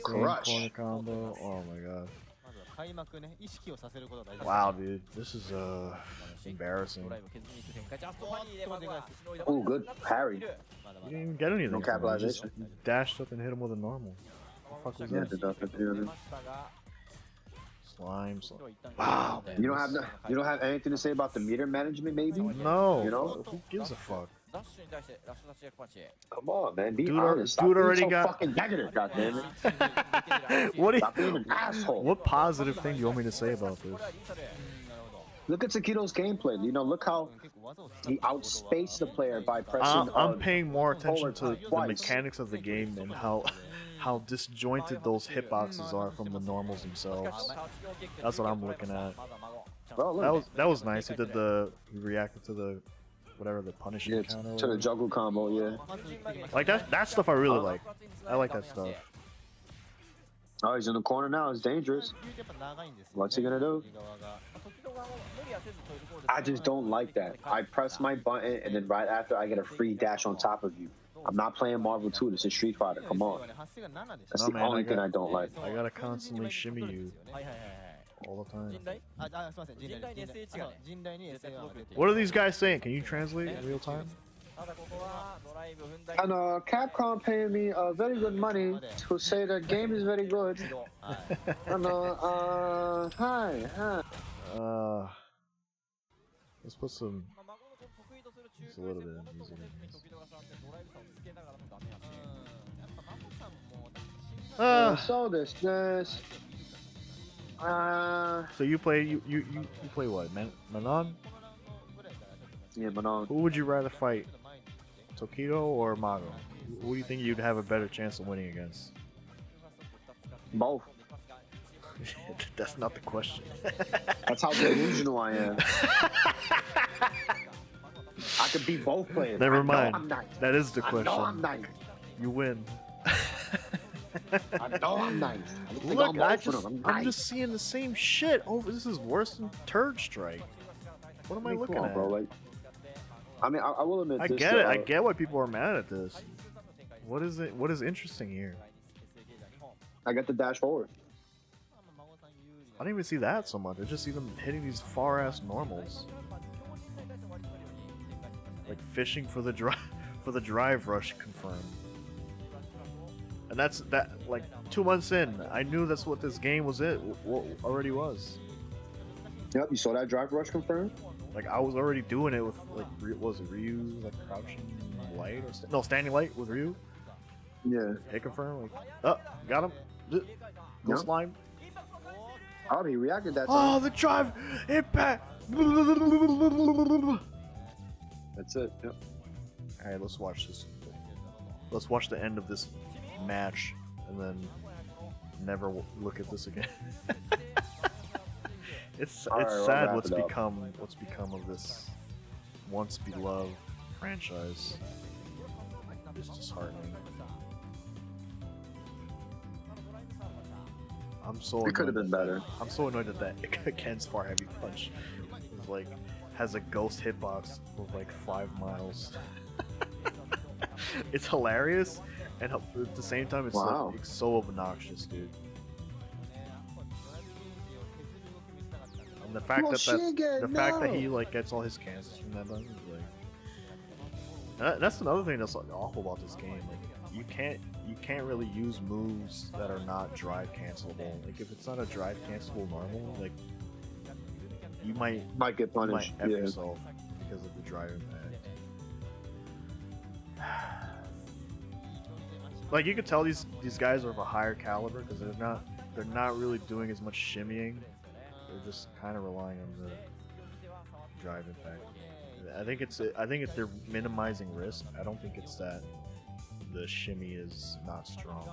corner combo. Oh my god. Wow, dude. This is embarrassing. Oh, good parry. You didn't even get anything. No capitalization. You dashed up and hit him with a normal. What the fuck was that? Slime. Wow, man. You don't have anything to say about the meter management, maybe? No. You know? Who gives a fuck? Come on, man. Be Dude, honest. dude already so got fucking negative, goddammit. Stop being an asshole. What positive thing do you want me to say about this? Look at Takedo's gameplay. You know, look how he outspaced the player by pressing. I'm paying more attention to the mechanics of the game and how disjointed those hitboxes are from the normals themselves. That's what I'm looking at. Well, that was nice. He reacted to the whatever the punishing counter. To the juggle combo, yeah. Like that stuff I really like. I like that stuff. Oh, he's in the corner now. It's dangerous. What's he gonna do? I just don't like that. I press my button and then right after I get a free dash on top of you. I'm not playing Marvel 2. This is Street Fighter. Come on. That's the only thing I don't like. I gotta constantly shimmy you. all the time. すみません、陣内に SH がね、陣内に SA が出て What are these guys saying? Can you translate in real time? ただここはドライブ踏んだり And Capcom paying me very good money to say the game is very good. はい And hi. Let's put some まあ孫の得意とする中 just a little bit 高 of い music とこ in ろで this. 時々さんってドライブさんつけながらもダメやしやっぱ孫さんも So this. So you play what? Manon? Yeah, Manon. Who would you rather fight? Tokido or Mago? Who do you think you'd have a better chance of winning against? Both. That's not the question. That's how delusional I am. I could beat both players. Never I know mind. I'm nice. That is the I question. know I'm nice. You win. I know I'm nice. I think Look, I'm I'm just seeing the same shit. Oh, this is worse than Turd Strike. What am I looking come on, at? bro. Like, I mean, I will admit I this. get it. I get why people are mad at this. What is it? What is interesting here? I got the dash forward. I don't even see that so much. I just see them hitting these far ass normals, like fishing for the drive rush confirmed. And that's that. Like 2 months in, I knew that's what this game was. Already was. Yep, you saw that drive rush confirmed? Like I was already doing it with like was it Ryu like crouching light or no standing light with Ryu? Yeah. Hit confirm. Like, oh, got him. Go Yep. slime. Oh, he reacted that Oh, time. the drive impact. That's it. Yep. All right, let's watch this. Let's watch the end of this match and then never look at this again. It's All right, we'll sad wrap what's it up. become of this once beloved franchise. It's disheartening. I'm so It could have annoyed been that- better. I'm so annoyed that Ken's far heavy punch is like has a ghost hitbox of like 5 miles. It's hilarious, and at the same time, it's, Wow. it's so obnoxious, dude. And the fact the fact that he like gets all his cancels from that button is like that's another thing that's like awful about this game. Like you can't really use moves that are not drive cancelable. Like if it's not a drive cancelable normal, like you might Get punished. F Yeah. yourself because of the drive impact. Like you could tell these guys are of a higher caliber because they're not really doing as much shimmying. They're just kind of relying on the drive impact. I think it's they're minimizing risk. I don't think it's that the shimmy is not strong.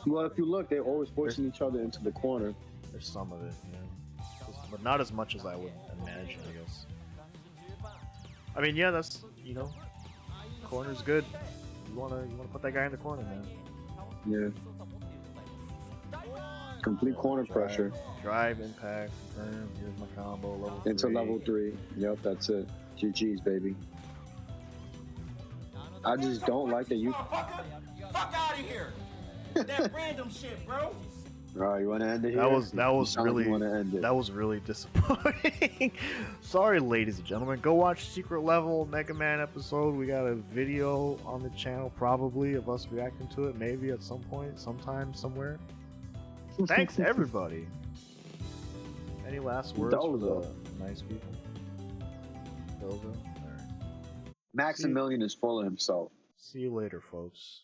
Well, if you look, they're always forcing each other into the corner. There's some of it, yeah, but not as much as I would imagine, I guess. I mean, yeah, that's corner's good. You wanna put that guy in the corner, man. Yeah. Complete corner pressure. Drive, impact, confirm. Here's my combo. Level 3. Into level 3. Yep, that's it. GG's, baby. I just don't like that you. Fuck out of here! That random shit, bro. Alright, you wanna end it here? That was You sound like really you wanna end it. that was really disappointing. Sorry, ladies and gentlemen. Go watch Secret Level Mega Man episode. We got a video on the channel probably of us reacting to it. Maybe at some point, sometime, somewhere. Thanks everybody. Any last words for the nice people? Dozo? Alright. Maximilian is full of himself. See you later, folks.